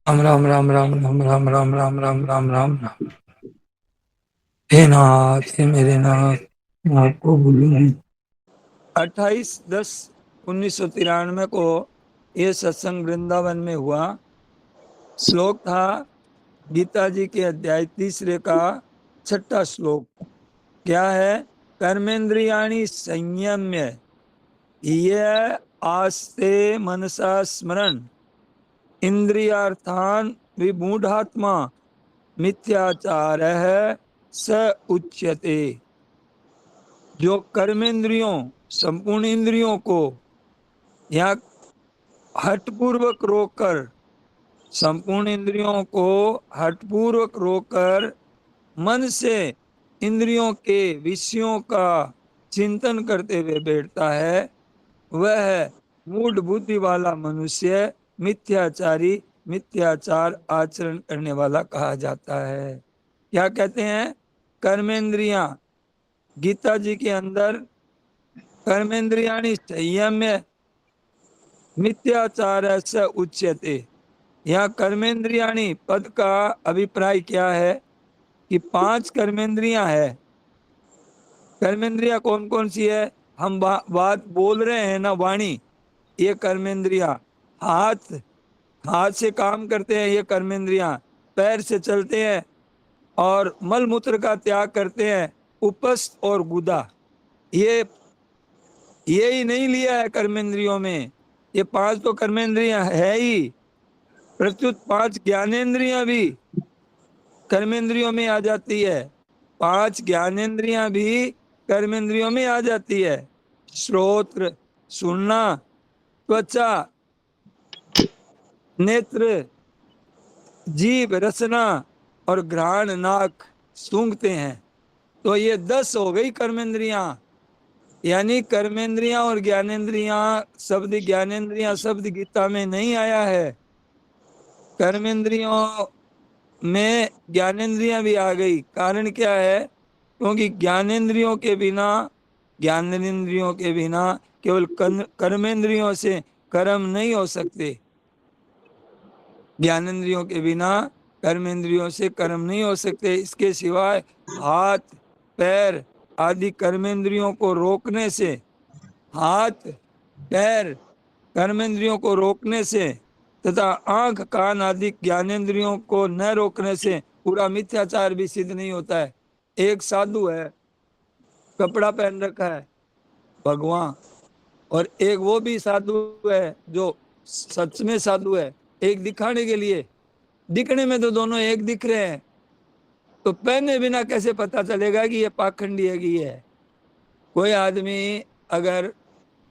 राम राम राम राम राम राम राम राम राम राम राम राम। हे नाथ, हे मेरे नाथ, मैं आपको भूलूं नहीं। 28/10/1993 को ये सत्संग वृंदावन में हुआ। श्लोक था गीता जी के अध्याय 3 का 6वां श्लोक। क्या है? कर्मेंद्रियाणि संयम्य ये आस्ते मनसा स्मरण इंद्रियार्थान विमूढ़ात्मा मिथ्याचार है स उच्यते। जो कर्मेंद्रियों, संपूर्ण इंद्रियों को या हठपूर्वक रोककर, संपूर्ण इंद्रियों को हठपूर्वक रोककर मन से इंद्रियों के विषयों का चिंतन करते हुए बैठता है, वह मूढ़ बुद्धि वाला मनुष्य मिथ्याचारी, मिथ्याचार आचरण करने वाला कहा जाता है। क्या कहते हैं? कर्मेंद्रियां, गीता जी के अंदर कर्मेंद्रियाणि संयम्य मिथ्याचार से उच्यते। यहाँ कर्मेंद्रियाणि पद का अभिप्राय क्या है कि 5 कर्मेंद्रियां है। कर्मेंद्रियां कौन कौन सी है? हम बात बोल रहे हैं ना, वाणी, ये कर्मेंद्रियां। हाथ, हाथ से काम करते हैं, ये कर्मेंद्रियां। पैर से चलते हैं और मल मूत्र का त्याग करते हैं, उपस्थ और गुदा। ये ही नहीं लिया है कर्मेंद्रियों में, ये 5 तो कर्मेंद्रियां है ही, प्रत्युत 5 ज्ञानेंद्रियां भी कर्मेंद्रियों में आ जाती है। 5 ज्ञानेंद्रियां भी कर्मेंद्रियों में आ जाती है। श्रोत्र, सुनना, त्वचा, नेत्र, जीभ, रसना और घ्राण, नाक, सूंघते हैं। तो ये 10 हो गई कर्मेंद्रियां। यानी कर्मेंद्रियां और ज्ञानेंद्रियां, ज्ञानेंद्रियां शब्द गीता में नहीं आया है। कर्मेंद्रियों में ज्ञानेंद्रियां भी आ गई। कारण क्या है? क्योंकि ज्ञानेंद्रियों के बिना केवल कर्मेंद्रियों से कर्म नहीं हो सकते। ज्ञानेंद्रियों के बिना कर्मेंद्रियों से कर्म नहीं हो सकते। इसके सिवाय हाथ, पैर आदि कर्मेंद्रियों को रोकने से, हाथ, पैर कर्मेंद्रियों को रोकने से तथा आंख, कान आदि ज्ञानेंद्रियों को न रोकने से पूरा मिथ्याचार भी सिद्ध नहीं होता है। एक साधु है, कपड़ा पहन रखा है, भगवान, और एक वो भी साधु है जो सच में साधु है, एक दिखाने के लिए। दिखने में तो दोनों एक दिख रहे हैं, तो पहने बिना कैसे पता चलेगा कि ये पाखंडी है कि ये है? कोई आदमी अगर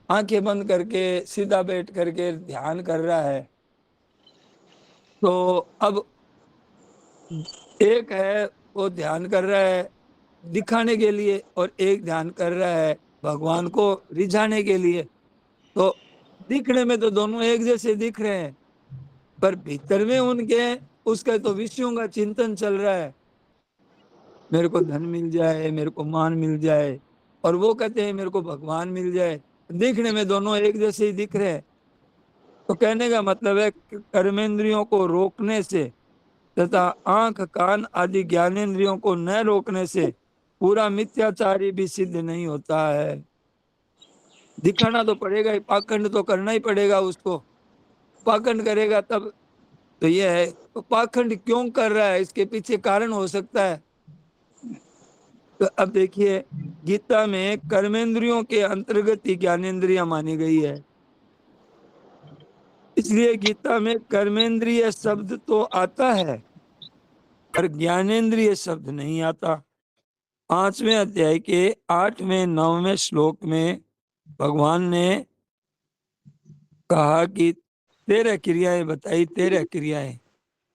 आंखें बंद करके सीधा बैठ करके ध्यान कर रहा है, तो अब एक है वो ध्यान कर रहा है दिखाने के लिए, और एक ध्यान कर रहा है भगवान को रिझाने के लिए। तो दिखने में तो दोनों एक जैसे दिख रहे हैं, पर भीतर में उनके उसका तो विषयों का चिंतन चल रहा है। मेरे को धन मिल जाए, मेरे को मान मिल जाए, और वो कहते हैं मेरे को भगवान मिल जाए। दिखने में दोनों एक जैसे ही दिख रहे हैं। तो कहने का मतलब है कि कर्मेंद्रियों को रोकने से तथा आंख, कान आदि ज्ञानेंद्रियों को न रोकने से पूरा मिथ्याचारी भी सिद्ध नहीं होता है। दिखाना तो पड़ेगा ही, पाखंड तो करना ही पड़ेगा उसको। पाखंड करेगा तब तो ये है। तो पाखंड क्यों कर रहा है, इसके पीछे कारण हो सकता है। तो अब देखिए, गीता में कर्मेंद्रियों के अंतर्गत ही ज्ञानेंद्रियां मानी गई है। इसलिए गीता में कर्मेंद्रिय शब्द तो आता है पर ज्ञानेंद्रिय शब्द नहीं आता। 5वें अध्याय के 8वें 9वें श्लोक में भगवान ने कहा कि 13 क्रियाएं बताई। 13 क्रियाएं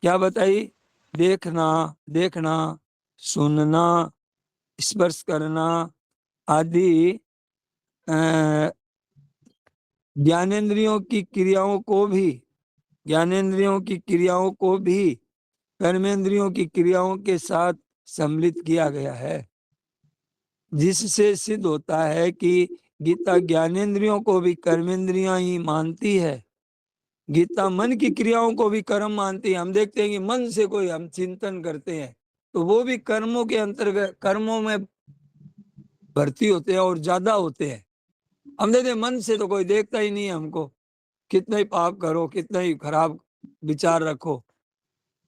क्या बताई? देखना, देखना, सुनना, स्पर्श करना आदि ज्ञानेंद्रियों की क्रियाओं को भी, ज्ञानेंद्रियों की क्रियाओं को भी कर्मेंद्रियों की क्रियाओं के साथ सम्मिलित किया गया है, जिससे सिद्ध होता है कि गीता ज्ञानेंद्रियों को भी कर्मेंद्रियां ही मानती है। गीता मन की क्रियाओं को भी कर्म मानती है। हम देखते हैं कि मन से कोई हम चिंतन करते हैं तो वो भी कर्मों के अंतर्गत, कर्मों में भर्ती होते हैं और ज्यादा होते हैं। हम देखते हैं मन से तो कोई देखता ही नहीं है हमको, कितना ही पाप करो, कितना ही खराब विचार रखो,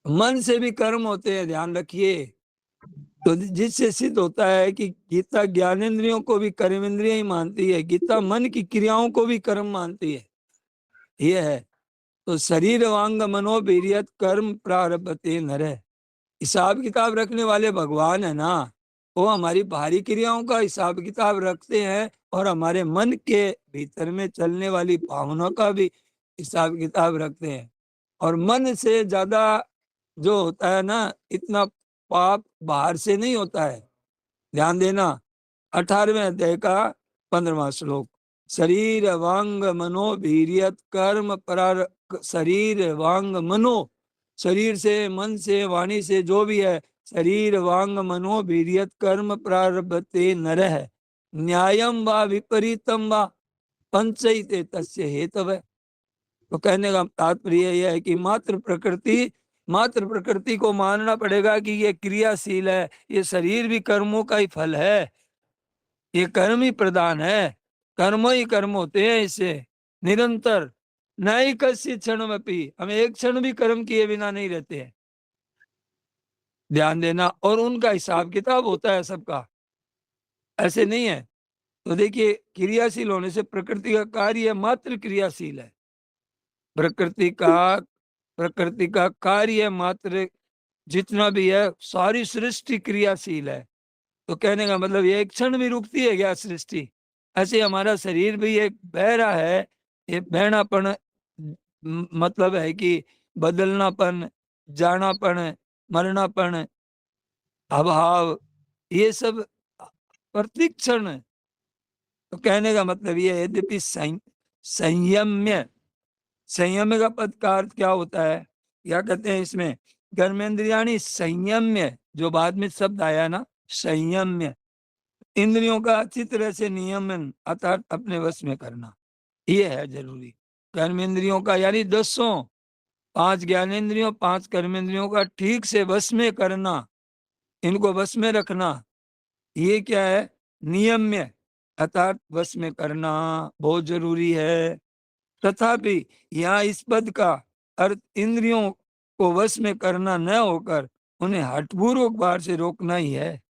मन से भी कर्म होते हैं, ध्यान रखिए। तो जिससे सिद्ध होता है कि गीता ज्ञानेंद्रियों को भी कर्मेंद्रिय ही मानती है, गीता मन की क्रियाओं को भी कर्म मानती है। ये है। तो शरीर वांग मनोवीर्यत कर्म प्रारभते नरः। हिसाब किताब रखने वाले भगवान है ना, वो हमारी बाहरी क्रियाओं का हिसाब किताब रखते हैं और हमारे मन के भीतर में चलने वाली भावनाओं का भी हिसाब किताब रखते हैं। और मन से ज्यादा जो होता है ना, इतना पाप बाहर से नहीं होता है। ध्यान देना, 18वें अध्याय का 15वां श्लोक, शरीर वांग मनो वीर्यत कर्म प्रार, शरीर वांग मनो, शरीर से, मन से, वाणी से, जो भी है, शरीर वांग मनो वीर्यत कर्म प्रारभते नरः न्यायम व विपरीतम व पंचैते तस्य हेतव। तो कहने का तात्पर्य यह है कि मात्र प्रकृति को मानना पड़ेगा कि ये क्रियाशील है, ये शरीर भी कर्मों का ही फल है, ये कर्म ही प्रधान है, कर्म ही कर्म होते हैं इससे निरंतर। न ही कस्य क्षण में पी, हम एक क्षण भी कर्म किए बिना नहीं रहते हैं। ध्यान देना, और उनका हिसाब किताब होता है सबका, ऐसे नहीं है। तो देखिए, क्रियाशील होने से प्रकृति का कार्य मात्र क्रियाशील है, प्रकृति का कार्य मात्र जितना भी है, सारी सृष्टि क्रियाशील है। तो कहने का मतलब ये एक क्षण भी रुकती है क्या सृष्टि? ऐसे हमारा शरीर भी एक बहरा है, ये बहनापन मतलब है कि बदलनापन, जानापन, मरनापन, अभाव, ये सब प्रतिक्षण। तो कहने का मतलब ये है, यद्यपि संयम्य, संयम का पद का अर्थ क्या होता है, क्या कहते हैं इसमें, कर्मेंद्रियाणी संयम्य, जो बाद में शब्द आया ना संयम्य, इंद्रियों का अच्छी तरह से नियमन अर्थात अपने वश में करना, ये है जरूरी। कर्मेंद्रियों का यानी 10, 5 ज्ञानेंद्रियों, 5 कर्मेंद्रियों का ठीक से वश में करना, इनको वश में रखना, ये क्या है, नियम्य अर्थात वश में करना बहुत जरूरी है। तथापि यहाँ इस पद का अर्थ इंद्रियों को वश में करना न होकर उन्हें हठपूर्वक बाहर से रोकना ही है।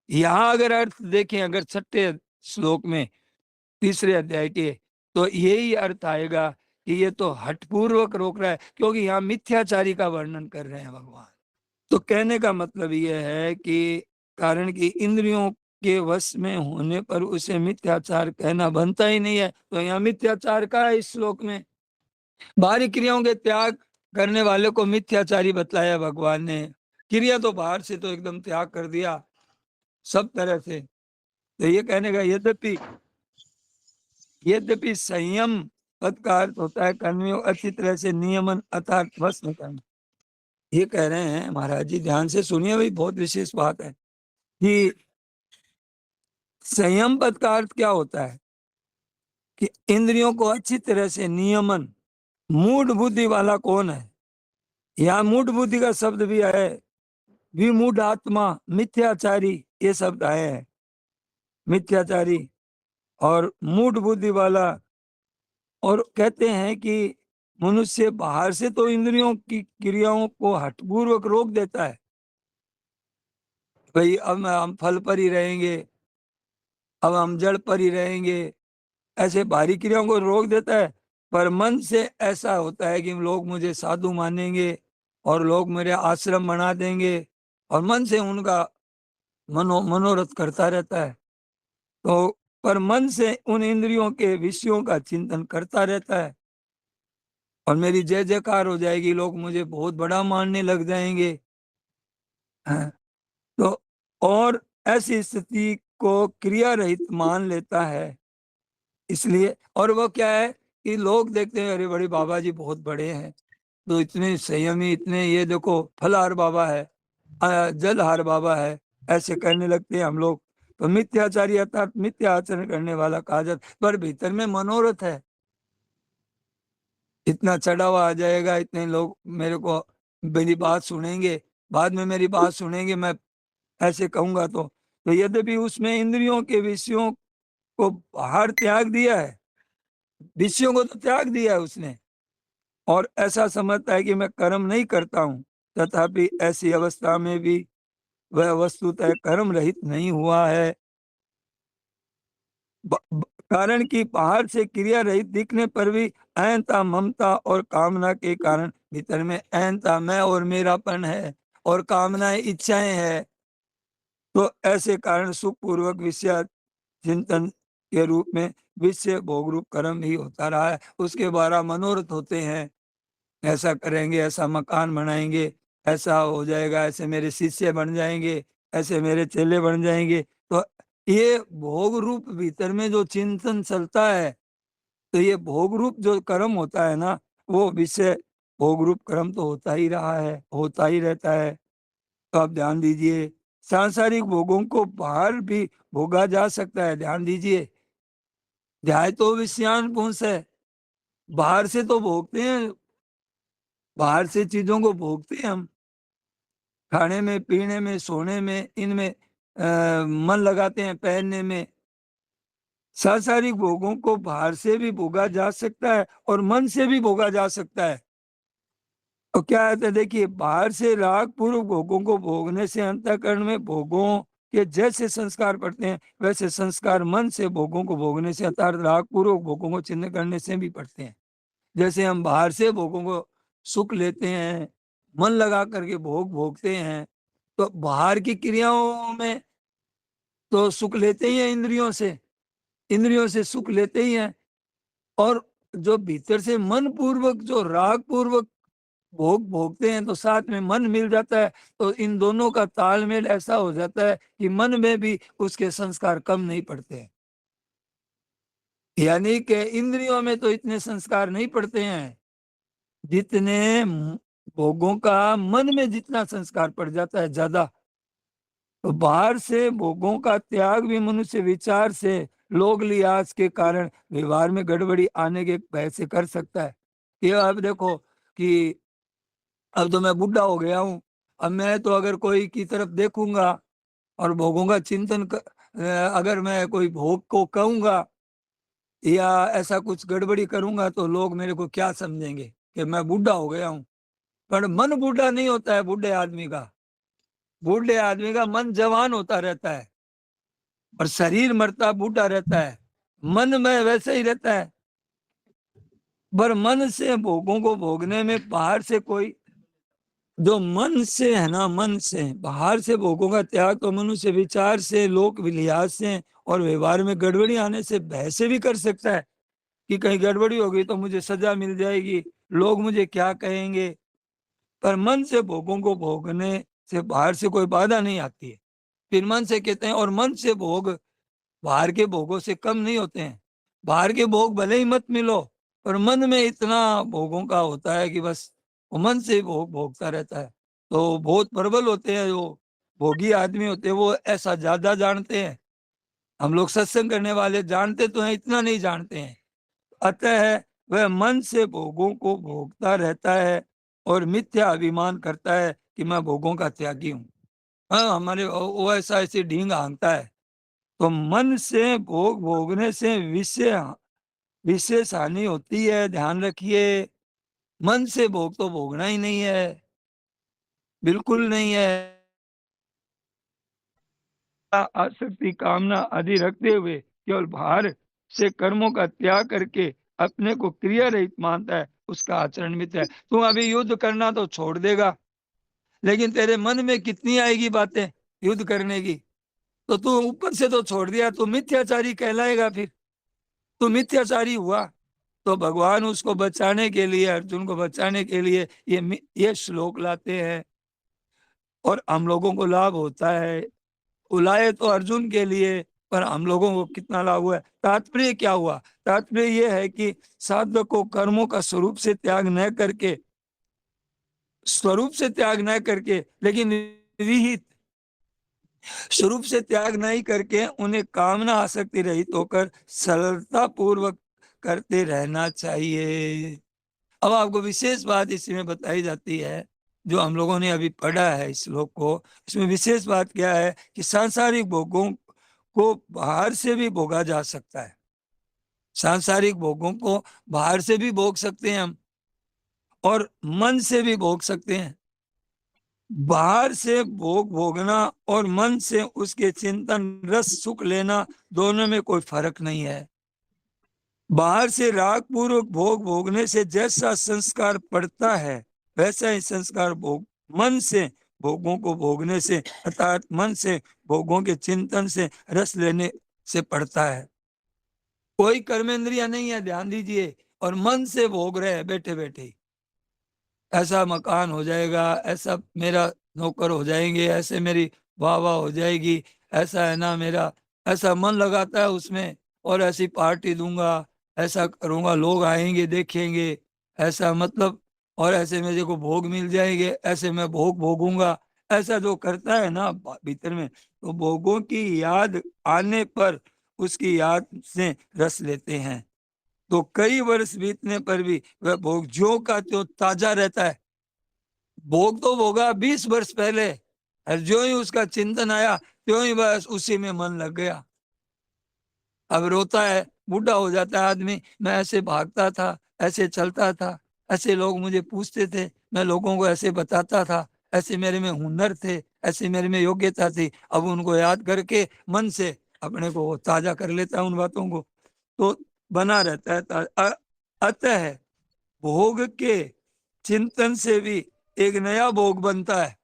यहाँ अगर अर्थ देखें, अगर 6ठे श्लोक में 3रे अध्याय के, तो यही अर्थ आएगा कि ये तो हठपूर्वक रोक रहा है, क्योंकि यहाँ मिथ्याचारी का वर्णन कर रहे हैं भगवान। तो कहने का मतलब यह है कि कारण कि इंद्रियों के वश में होने पर उसे मिथ्याचार कहना बनता ही नहीं है। तो यहाँ मिथ्याचार का है इस श्लोक में, बाहरी क्रियाओं के त्याग करने वाले को मिथ्याचारी बतलाया भगवान ने। क्रिया तो बाहर से तो एकदम त्याग कर दिया सब तरह से। तो ये कहने का, यद्यपि संयम पद का अर्थ होता है कर्मियों अच्छी तरह से नियमन अर्थात वश में करना। ये कह रहे हैं महाराज जी, ध्यान से सुनिए भाई, बहुत विशेष बात है कि संयम पद का अर्थ क्या होता है कि इंद्रियों को अच्छी तरह से नियमन। मूढ़ बुद्धि वाला कौन है? यहाँ मूढ़ बुद्धि का शब्द भी है, विमूढ़ आत्मा, मिथ्याचारी, ये शब्द आए हैं, मिथ्याचारी और मूढ़ बुद्धि वाला। और कहते हैं कि मनुष्य बाहर से तो इंद्रियों की क्रियाओं को हठपूर्वक रोक देता है, भाई अब हम फल पर ही रहेंगे, अब हम जड़ पर ही रहेंगे, ऐसे बाहरी क्रियाओं को रोक देता है। पर मन से ऐसा होता है कि लोग मुझे साधु मानेंगे और लोग मेरे आश्रम बना देंगे, और मन से उनका मनोरथ करता रहता है। तो पर मन से उन इंद्रियों के विषयों का चिंतन करता रहता है, और मेरी जय जयकार हो जाएगी, लोग मुझे बहुत बड़ा मानने लग जाएंगे। हाँ, तो और ऐसी स्थिति को क्रिया रहित मान लेता है। इसलिए, और वो क्या है कि लोग देखते हैं, अरे बड़े बाबा जी बहुत बड़े हैं, तो इतने संयमी, इतने, ये देखो फलाहार बाबा है, जलहार बाबा है, ऐसे करने लगते हैं हम लोग। तो मिथ्याचारी अर्थात मिथ्या आचरण करने वाला कहा जाता, पर भीतर में मनोरथ है। इतना चढ़ावा आ जाएगा, इतने लोग मेरे को मेरी बात सुनेंगे, बाद में मेरी बात सुनेंगे, मैं ऐसे कहूंगा तो यद्यपि उसमें इंद्रियों के विषयों को बाहर त्याग दिया है, विषयों को तो त्याग दिया है उसने, और ऐसा समझता है कि मैं कर्म नहीं करता हूं, तथापि ऐसी अवस्था में भी वह वस्तुतः कर्म रहित नहीं हुआ है। कारण कि बाहर से क्रिया रहित दिखने पर भी अहंता, ममता और कामना के कारण भीतर में अहंता, मैं और मेरापन है, और कामनाएं, इच्छाएं है। तो ऐसे कारण सुख पूर्वक विषय चिंतन के रूप में विषय भोग रूप कर्म ही होता रहा है। उसके द्वारा मनोरथ होते हैं, ऐसा करेंगे, ऐसा मकान बनाएंगे, ऐसा हो जाएगा, ऐसे मेरे शिष्य बन जाएंगे, ऐसे मेरे चेले बन जाएंगे। तो ये भोग रूप भीतर में जो चिंतन चलता है, तो ये भोग रूप जो कर्म होता है ना, वो विषय भोग रूप कर्म तो होता ही रहा है, होता ही रहता है। तो आप ध्यान दीजिए, सांसारिक भोगों को बाहर भी भोगा जा सकता है। ध्यान दीजिए, ध्याय तो विषयान पुंस है, बाहर से तो भोगते हैं, बाहर से चीजों को भोगते हैं हम, खाने में, पीने में, सोने में, इनमें मन लगाते हैं, पहनने में। सांसारिक भोगों को बाहर से भी भोगा जा सकता है और मन से भी भोगा जा सकता है। तो क्या है, देखिए, बाहर से राग पूर्वक भोगों को भोगने से अंतःकरण में भोगों के जैसे संस्कार पड़ते हैं, वैसे संस्कार मन से भोगों को भोगने से अर्थात राग पूर्वक भोगों को चिन्ह करने से भी पड़ते हैं। जैसे हम बाहर से भोगों को सुख लेते हैं, मन लगा करके भोग भोगते हैं, तो बाहर की क्रियाओं में तो सुख लेते ही हैं, इंद्रियों से सुख लेते ही हैं। और जो भीतर से मन पूर्वक जो राग पूर्वक भोग भोगते हैं, तो साथ में मन मिल जाता है, तो इन दोनों का तालमेल ऐसा हो जाता है कि मन में भी उसके संस्कार कम नहीं पड़ते हैं। यानी कि इंद्रियों में तो इतने संस्कार नहीं पड़ते हैं जितने भोगों का मन में जितना संस्कार पड़ जाता है, ज्यादा। तो बाहर से भोगों का त्याग भी मनुष्य विचार से लोग लिहाज के कारण व्यवहार में गड़बड़ी आने के भय से कर सकता है। ये अब देखो कि अब तो मैं बुढ़ा हो गया हूँ, अब मैं तो अगर कोई की तरफ देखूंगा और भोगों का अगर मैं कोई भोग को कहूंगा या ऐसा कुछ गड़बड़ी करूंगा, तो लोग मेरे को क्या समझेंगे कि मैं बूढ़ा हो गया हूँ। पर मन बूढ़ा नहीं होता है, बूढ़े आदमी का मन जवान होता रहता है, और शरीर मरता बूढ़ा रहता है, मन में वैसे ही रहता है। पर मन से भोगों को भोगने में बाहर से कोई, जो मन से है ना, मन से बाहर से भोगों का त्याग तो मनुष्य विचार से, लोक लिहाज से और व्यवहार में गड़बड़ी आने से भय से भी कर सकता है कि कहीं गड़बड़ी हो गई तो मुझे सजा मिल जाएगी, लोग मुझे क्या कहेंगे। पर मन से भोगों को भोगने से बाहर से कोई बाधा नहीं आती है। फिर मन से कहते हैं, और मन से भोग बाहर के भोगों से कम नहीं होते हैं। बाहर के भोग भले ही मत मिलो, पर मन में इतना भोगों का होता है कि बस वो मन से ही भोग भोगता रहता है। तो बहुत प्रबल होते हैं जो भोगी आदमी होते हैं, वो ऐसा ज्यादा जानते हैं। हम लोग सत्संग करने वाले जानते तो हैं, इतना नहीं जानते हैं। अतः वह मन से भोगों को भोगता रहता है और मिथ्या अभिमान करता है कि मैं भोगों का त्यागी हूँ। हाँ, हमारे वो ऐसा ऐसी ढींग हाँकता है। तो मन से भोग भोगने से विशेष हानि होती है, ध्यान रखिए। मन से भोग तो भोगना ही नहीं है, बिल्कुल नहीं है। आसक्ति, कामना आदि रखते हुए केवल बाहर से कर्मों का त्याग करके अपने को क्रिया रहित मानता है, उसका आचरण मिथ्या है। तू अभी युद्ध करना तो छोड़ देगा, लेकिन तेरे मन में कितनी आएगी बातें युद्ध करने की, तो तू ऊपर से तो छोड़ दिया, तू मिथ्याचारी कहलाएगा। फिर तू मिथ्याचारी हुआ। तो भगवान उसको बचाने के लिए, अर्जुन को बचाने के लिए ये श्लोक लाते हैं, और हम लोगों को लाभ होता है। बुलाए तो अर्जुन के लिए, पर हम लोगों को कितना लाभ हुआ है। तात्पर्य क्या हुआ? तात्पर्य यह है कि साधक को कर्मों का स्वरूप से त्याग न करके, लेकिन विहित स्वरूप से त्याग नहीं करके उन्हें कामना आसक्ति रहित होकर सरलता पूर्वक करते रहना चाहिए। अब आपको विशेष बात इसमें बताई जाती है, जो हम लोगों ने अभी पढ़ा है इस श्लोक को, इसमें विशेष बात क्या है कि सांसारिक भोगों को बाहर से भी भोगा जा सकता है। सांसारिक भोगों को बाहर से भी भोग सकते हैं हम, और मन से भी भोग सकते हैं। बाहर से भोग भोगना और मन से उसके चिंतन रस सुख लेना, दोनों में कोई फर्क नहीं है। बाहर से राग पूर्वक भोग भोगने से जैसा संस्कार पड़ता है, वैसा ही संस्कार भोग मन से भोगों को भोगने से, अर्थात मन से भोगों के चिंतन से रस लेने से पड़ता है। कोई कर्मेंद्रिया नहीं है, ध्यान दीजिए, और मन से भोग रहे हैं बैठे बैठे ही। ऐसा मकान हो जाएगा, ऐसा मेरा नौकर हो जाएंगे, ऐसे मेरी वाह वाह हो जाएगी, ऐसा है ना मेरा, ऐसा मन लगाता है उसमें, और ऐसी पार्टी दूंगा, ऐसा करूंगा, लोग आएंगे देखेंगे, ऐसा मतलब, और ऐसे मेरे को भोग मिल जाएंगे, ऐसे मैं भोग भोगूंगा, ऐसा जो करता है ना भीतर में, तो भोगों की याद आने पर उसकी याद से रस लेते हैं। तो कई वर्ष बीतने पर भी वह भोग ज्यों का त्यों ताजा रहता है। भोग तो भोगा 20 वर्ष पहले, और जो ही उसका चिंतन आया त्यों ही बस उसी में मन लग गया। अब रोता है, बूढ़ा हो जाता है आदमी, मैं ऐसे भागता था, ऐसे चलता था, ऐसे लोग मुझे पूछते थे, मैं लोगों को ऐसे बताता था, ऐसे मेरे में हुनर थे, ऐसे मेरे में योग्यता थी। अब उनको याद करके मन से अपने को ताजा कर लेता है उन बातों को, तो बना रहता है। अतः भोग के चिंतन से भी एक नया भोग बनता है।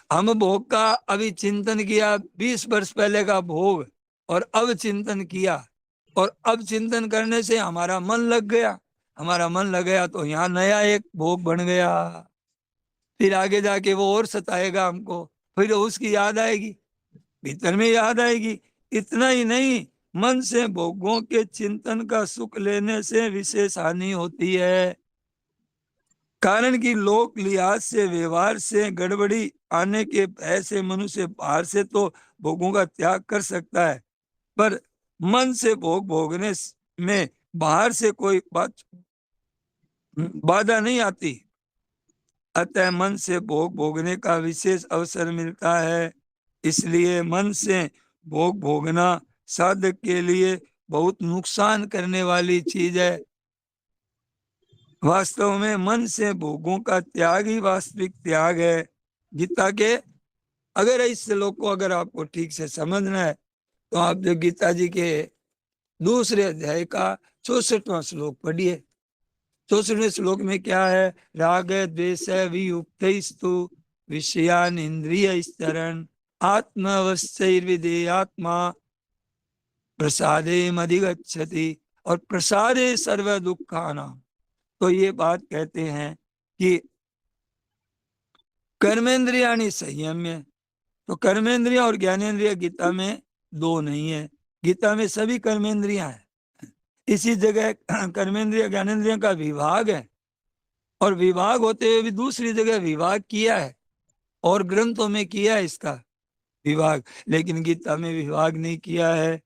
हम भोग का अभी चिंतन किया, 20 वर्ष पहले का भोग, और अब चिंतन किया, और अब चिंतन करने से हमारा मन लग गया। हमारा मन लग गया तो यहाँ नया एक भोग बन गया। फिर आगे जाके वो और सताएगा हमको, फिर उसकी याद आएगी, भीतर में याद आएगी। इतना ही नहीं, मन से भोगों के चिंतन का सुख लेने से विशेष हानि होती है। कारण कि लोक लिहाज से, व्यवहार से गड़बड़ी आने के भय से मनुष्य बाहर से तो भोगों का त्याग कर सकता है, पर मन से भोग भोगने में बाहर से कोई बाधा नहीं आती। अतः मन से भोग भोगने का विशेष अवसर मिलता है। इसलिए मन से भोग भोगना साधक के लिए बहुत नुकसान करने वाली चीज है। वास्तव में मन से भोगों का त्याग ही वास्तविक त्याग है। गीता के, अगर इस श्लोक को अगर आपको ठीक से समझना है, तो आप जो गीता जी के दूसरे अध्याय का 64वां श्लोक पढ़िए। 64वें श्लोक में क्या है? राग द्वेष वियुक्तस्तु विषयान इंद्रिय चरण आत्मवश्चैर्विधेयात्मा प्रसादे मधिगच्छति, और प्रसादे सर्व दुखानाम। तो ये बात कहते हैं कि कर्मेंद्रियाणि संयम्य, तो कर्मेंद्रिय और ज्ञानेन्द्रिय गीता में दो नहीं है। गीता में सभी कर्मेंद्रियां हैं। इसी जगह कर्मेंद्रिय ज्ञानेन्द्रिय का विभाग है, और विभाग होते हुए भी दूसरी जगह विभाग किया है, और ग्रंथों में किया है इसका विभाग, लेकिन गीता में विभाग नहीं किया है।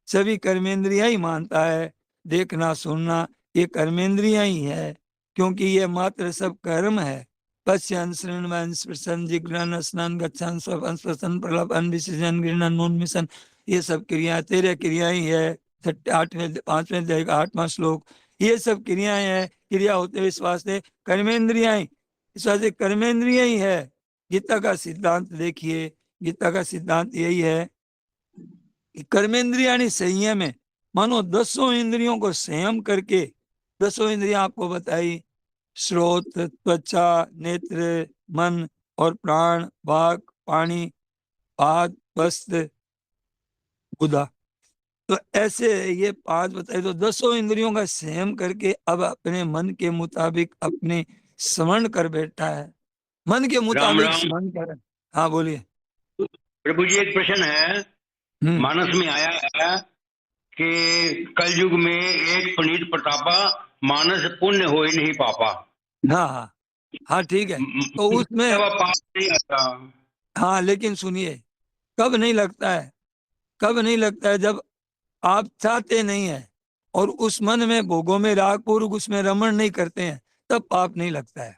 सभी कर्मेंद्रिया ही मानता है। देखना सुनना ये कर्मेंद्रिया ही है, क्योंकि ये मात्र सब कर्म है। पश्यन श्रृण्वन स्पृशन जिघ्रन स्नान गच्छन स्वपन स्पृशन प्रलपन विसर्जन गृहण उन्मिशन, ये सब क्रियाएं 13 क्रियाएं ही है। 5वें अध्याय का 8वां श्लोक, ये सब क्रियाएं हैं। क्रिया होते हुए इस वास्ते कर्मेंद्रिया, इस वास्ते कर्मेंद्रिया ही है। गीता का सिद्धांत देखिए, गीता का सिद्धांत यही है, कर्मेंद्रियाणि संयम है। मानो 10 इंद्रियों को संयम करके, 10 इंद्रियां आपको बताई, श्रोत, त्वचा, नेत्र, मन और प्राण, वाक, पानी, पाद, वस्त्र, बुधा, तो ऐसे ये 5 बताए। तो 10 इंद्रियों का संयम करके अब अपने मन के मुताबिक अपने स्मरण कर बैठा है। मन के राम मुताबिक राम। स्मरण कर। हाँ बोलिए। प्रभु जी, एक प्रश्न है, मानस में आया है कि कलयुग में एक पुनीत प्रतापा, मानस पुण्य हो ही नहीं पापा। हाँ हाँ हाँ, ठीक है। तो उसमें पाप नहीं आता। हाँ, लेकिन सुनिए, कब नहीं लगता है? कब नहीं लगता है? जब आप चाहते नहीं है, और उस मन में भोगों में राग पूर्वक उसमें रमण नहीं करते हैं, तब पाप नहीं लगता है।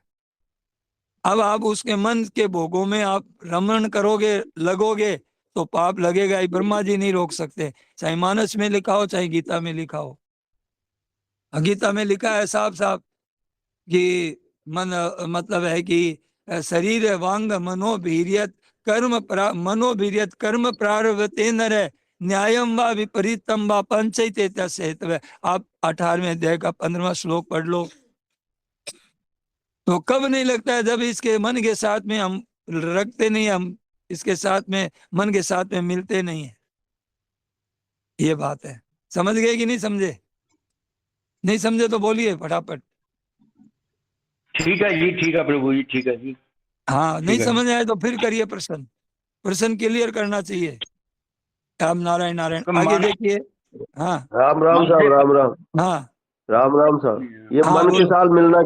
अब आप उसके मन के भोगों में आप रमण करोगे, लगोगे, तो पाप लगेगा ही। ब्रह्मा जी नहीं रोक सकते, चाहे मानस में लिखा हो चाहे गीता में लिखा हो। गीता में लिखा है साफ साफ कि मन मतलब है कि शरीर वांग मनोवीर्यत मनोवीर्यत कर्म प्रारभते नर न्यायम व विपरीतम व पंचैते हेतु। आप 18वें अध्याय का 15वां श्लोक पढ़ लो। तो कब नहीं लगता है? जब इसके मन के साथ में हम रखते नहीं, हम इसके साथ में मन के साथ में मिलते नहीं है। ये बात है। समझ गए कि नहीं समझे? नहीं समझे तो बोलिए फटाफट। ठीक है जी, ठीक है प्रभु जी, ठीक है जी। हाँ, नहीं ठीक है। समझ आए तो फिर करिए प्रश्न। प्रश्न क्लियर करना चाहिए। राम नारायण नारायण। तो आगे मान देखिए। हाँ राम राम मन साहब, से राम राम। हाँ राम राम साहब, ये हाँ, मन के बोलो। साथ मिलना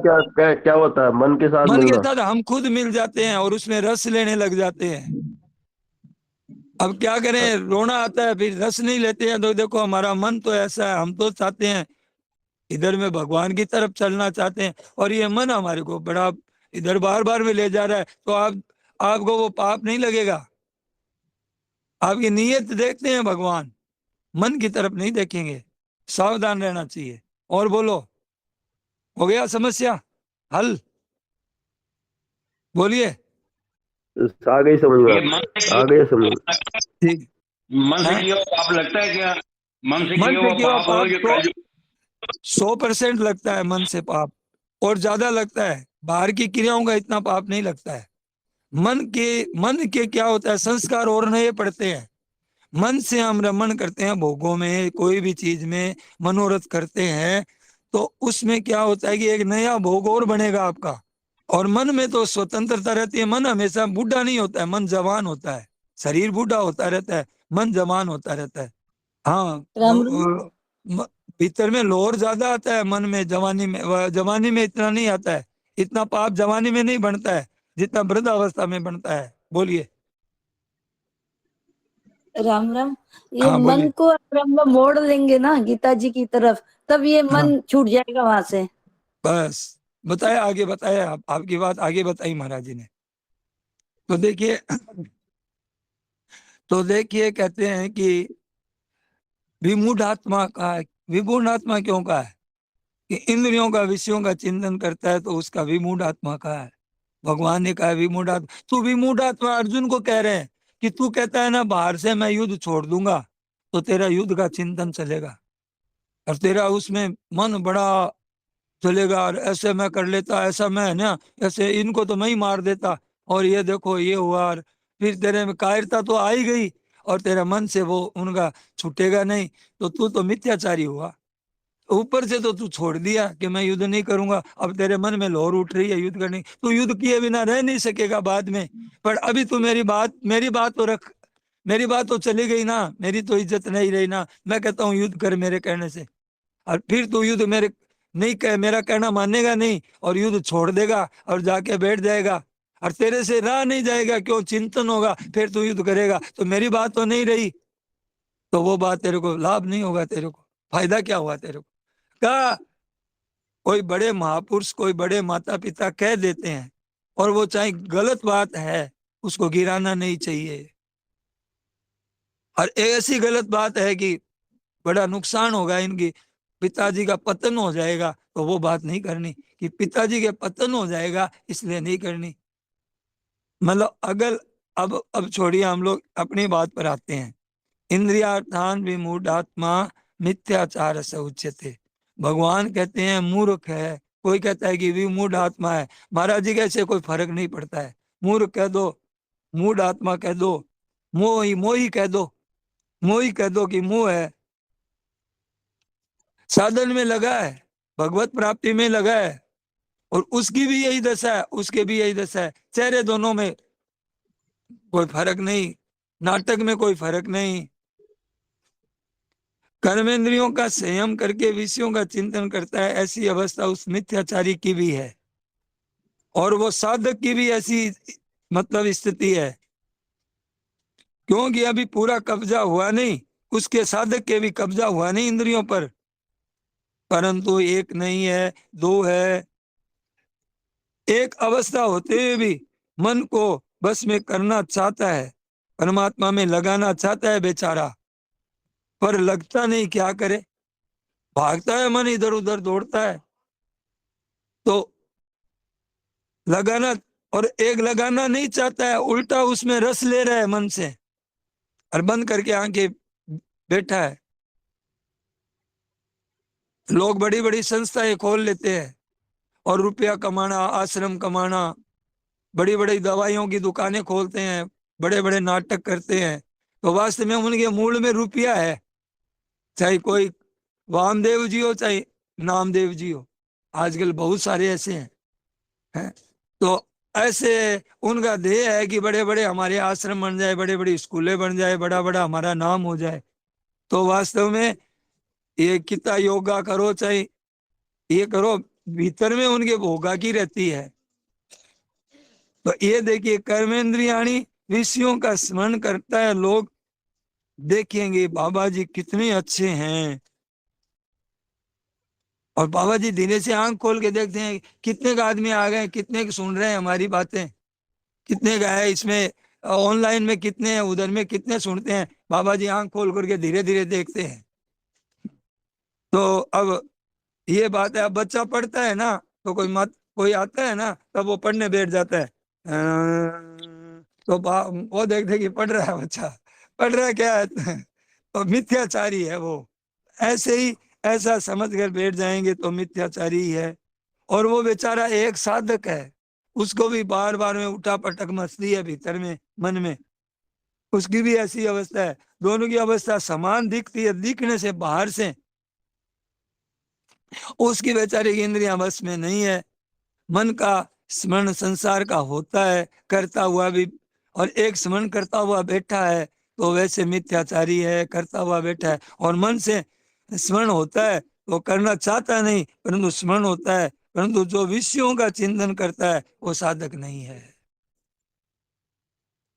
क्या होता है? मन के साथ मन के मिलना। साथ हम खुद मिल जाते हैं और उसमें रस लेने लग जाते हैं। अब क्या करें, रोना आता है फिर रस नहीं लेते हैं। तो देखो हमारा मन तो ऐसा है, हम तो चाहते हैं इधर में भगवान की तरफ चलना चाहते हैं, और ये मन हमारे को बड़ा इधर बार बार में ले जा रहा है। तो आपको वो पाप नहीं लगेगा। आपकी नीयत देखते हैं भगवान, मन की तरफ नहीं देखेंगे। सावधान रहना चाहिए। और बोलो, हो गया समस्या हल? बोलिए। आ गई समझ में, ये मन से आ गई समझ में। ठीक मन से है। किया हुआ पाप लगता है क्या? मन से मन किया से हुआ किया हुआ पाप हो पाप जो तो कल 100% लगता है मन से पाप, और ज्यादा लगता है। बाहर की क्रियाओं का इतना पाप नहीं लगता है। मन के क्या होता है, संस्कार और नए पड़ते हैं। मन से हम रमण करते हैं, भोगों में कोई भी चीज में मनोरथ करते हैं, तो उसमें क्या होता है कि एक नया भोग और बनेगा आपका। और मन में तो स्वतंत्रता रहती है। मन हमेशा बूढ़ा नहीं होता है, मन जवान होता है। शरीर बूढ़ा होता रहता है, मन जवान होता रहता है। हाँ, राम राम। भीतर में लोर ज्यादा आता है, मन में जवानी में जवानी में इतना नहीं आता है। इतना पाप जवानी में नहीं बनता है जितना वृद्धावस्था में बनता है। बोलिए। राम राम। ये हाँ मन बोलिए। को अगर हम लोग मोड़ देंगे ना गीता जी की तरफ, तब ये हाँ मन छूट जाएगा वहां से। बस बताए, आगे बताए, आपकी बात आगे बताई महाराज जी ने। तो देखिए, तो देखिए कहते हैं कि विमूढ़ आत्मा का है। विमूढ़ आत्मा क्यों का है? कि इंद्रियों का विषयों का चिंतन करता है, तो उसका विमूढ़ आत्मा का है। भगवान ने कहा विमूढ़ आत्मा। तू विमूढ़ आत्मा, अर्जुन को कह रहे हैं कि तू कहता है ना बाहर से मैं युद्ध छोड़ दूंगा, तो तेरा युद्ध का चिंतन चलेगा और तेरा उसमें मन बड़ा चलेगा। और ऐसे मैं कर लेता, ऐसा मैं है ना, ऐसे इनको तो मैं ही मार देता, और ये देखो ये हुआ। और फिर तेरे में कायरता तो आ ही गई, और तेरा मन से वो उनका छूटेगा नहीं, तो तू तो मिथ्याचारी हुआ। ऊपर से तो तू छोड़ दिया कि मैं युद्ध नहीं करूंगा, अब तेरे मन में लोर उठ रही है युद्ध करने। तू युद्ध किए बिना रह नहीं सकेगा बाद में। पर अभी तू मेरी बात तो रख। मेरी बात तो चली गई ना, मेरी तो इज्जत नहीं रही ना। मैं कहता हूँ युद्ध कर मेरे कहने से, और फिर तू युद्ध मेरे नहीं कह, मेरा कहना मानेगा नहीं, और युद्ध छोड़ देगा और जाके बैठ जाएगा, और तेरे से रहा नहीं जाएगा। क्यों? चिंतन होगा, फिर तू युद्ध करेगा, तो मेरी बात तो नहीं रही। तो वो बात तेरे को लाभ नहीं होगा, तेरे को फायदा क्या हुआ तेरे को? का कोई बड़े महापुरुष, कोई बड़े माता पिता कह देते हैं, और वो चाहे गलत बात है, उसको गिराना नहीं चाहिए। और ऐसी गलत बात है कि बड़ा नुकसान होगा, इनकी पिताजी का पतन हो जाएगा, तो वो बात नहीं करनी। कि पिताजी के पतन हो जाएगा इसलिए नहीं करनी। मतलब अगर अब छोड़िए, हम लोग अपनी बात पर आते हैं। इंद्रियार्थान विमूढ़ात्मा मिथ्याचार से उच्यते। भगवान कहते हैं मूर्ख है। कोई कहता है कि विमूढ़ आत्मा है। महाराज जी कैसे कोई फर्क नहीं पड़ता है। मूर्ख कह दो, मूढ़ आत्मा कह दो, मोही कह दो। मोही कह दो कि मुंह है, साधन में लगा है, भगवत प्राप्ति में लगा है, और उसकी भी यही दशा है, उसके भी यही दशा है। चेहरे दोनों में कोई फर्क नहीं, नाटक में कोई फर्क नहीं। कर्मेंद्रियों का संयम करके विषयों का चिंतन करता है, ऐसी अवस्था उस मिथ्याचारी की भी है, और वो साधक की भी ऐसी मतलब स्थिति है। क्योंकि अभी पूरा कब्जा हुआ नहीं, उसके साधक के भी कब्जा हुआ नहीं इंद्रियों पर। परंतु एक नहीं है, दो है, एक अवस्था होते हुए भी मन को बस में करना चाहता है, परमात्मा में लगाना चाहता है बेचारा, पर लगता नहीं, क्या करे, भागता है मन, इधर उधर दौड़ता है। तो लगाना, और एक लगाना नहीं चाहता है, उल्टा उसमें रस ले रहा है मन से, और बंद करके आंखें बैठा है। लोग बड़ी बड़ी संस्थाएं खोल लेते हैं और रुपया कमाना, आश्रम कमाना, बड़ी बड़ी दवाइयों की दुकानें खोलते हैं, बड़े बड़े नाटक करते हैं, तो वास्तव में उनके मूल में रुपया है। चाहे कोई वामदेव जी हो, चाहे नामदेव जी हो, आजकल बहुत सारे ऐसे हैं। तो ऐसे उनका ध्येय है कि बड़े बड़े हमारे आश्रम बन जाए, बड़े बड़ी स्कूलें बन जाए, बड़ा बड़ा हमारा नाम हो जाए। तो वास्तव में ये कितना योगा करो, चाहे ये करो, भीतर में उनके भोगा की रहती है। तो ये देखिए, कर्मेंद्रियाणी विषयों का स्मरण करता है, लोग देखेंगे बाबा जी कितने अच्छे हैं, और बाबा जी धीरे से आंख खोल के देखते हैं कितने का आदमी आ गए, कितने के सुन रहे हैं हमारी बातें, कितने का है इसमें, ऑनलाइन में कितने हैं, उधर में कितने सुनते हैं। बाबा जी आंख खोल करके धीरे धीरे देखते हैं। तो अब ये बात है, अब बच्चा पढ़ता है ना, तो कोई आता है ना, तब वो पढ़ने बैठ जाता है। तो वो देखते कि पढ़ रहा है बच्चा, पढ़ रहा है क्या है, तो मिथ्याचारी है वो। ऐसे ही ऐसा समझ कर बैठ जाएंगे तो मिथ्याचारी ही है। और वो बेचारा एक साधक है, उसको भी बार बार में उठा पटक मचती है भीतर में, मन में, उसकी भी ऐसी अवस्था है। दोनों की अवस्था समान दिखती है दिखने से, बाहर से। उसकी बेचारे की इंद्रियां बस में नहीं है। मन का स्मरण संसार का होता है करता हुआ भी, और एक स्मरण करता हुआ बैठा है तो वैसे मिथ्याचारी है, करता हुआ बैठा है। और मन से स्मरण होता है वो करना चाहता नहीं, परंतु स्मरण होता है, परंतु जो विषयों का चिंतन करता है वो साधक नहीं है।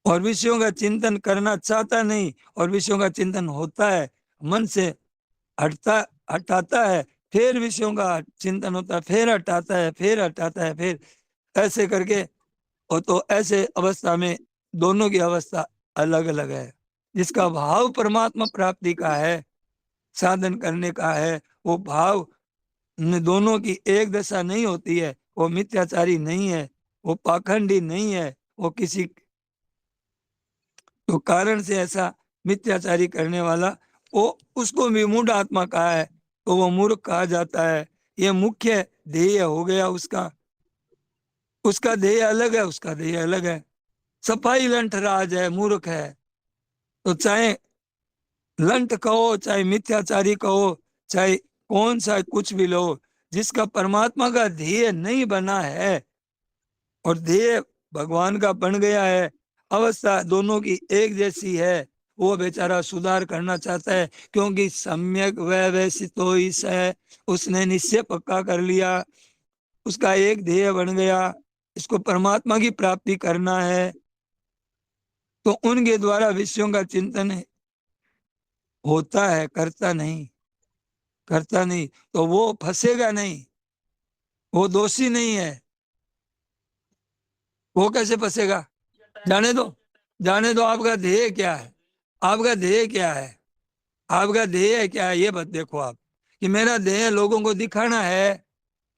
और विषयों का चिंतन करना चाहता नहीं, और विषयों का चिंतन होता है, मन से हटाता है, फिर विषयों का चिंतन होता है, फिर हटाता है, फिर हटाता है, फिर ऐसे करके। और तो ऐसे अवस्था में दोनों की अवस्था अलग अलग है। जिसका भाव परमात्मा प्राप्ति का है, साधन करने का है, वो भाव दोनों की एक दशा नहीं होती है। वो मिथ्याचारी नहीं है, वो पाखंडी नहीं है, वो किसी तो कारण से ऐसा मिथ्याचारी करने वाला, वो उसको भी मूढ़ आत्मा कहा है, तो वो मूर्ख कहा जाता है। ये मुख्य ध्येय हो गया उसका। उसका ध्येय अलग है, उसका ध्येय अलग है। सफाई लंठ राज है, मूर्ख है। तो चाहे लंठ कहो, चाहे मिथ्याचारी कहो, चाहे कौन सा कुछ भी लो, जिसका परमात्मा का ध्येय नहीं बना है और ध्येय भगवान का बन गया है, अवस्था दोनों की एक जैसी है, वो बेचारा सुधार करना चाहता है, क्योंकि सम्यक व्यवसितो इस है, उसने निश्चय पक्का कर लिया, उसका एक ध्येय बन गया, इसको परमात्मा की प्राप्ति करना है। तो उनके द्वारा विषयों का चिंतन होता है, करता नहीं, करता नहीं, तो वो फंसेगा नहीं, वो दोषी नहीं है। वो कैसे फंसेगा? जाने दो, जाने दो। आपका ध्येय क्या है? आपका ध्येय क्या है? आपका ध्येय क्या है? ये बात देखो आप, कि मेरा ध्येय लोगों को दिखाना है,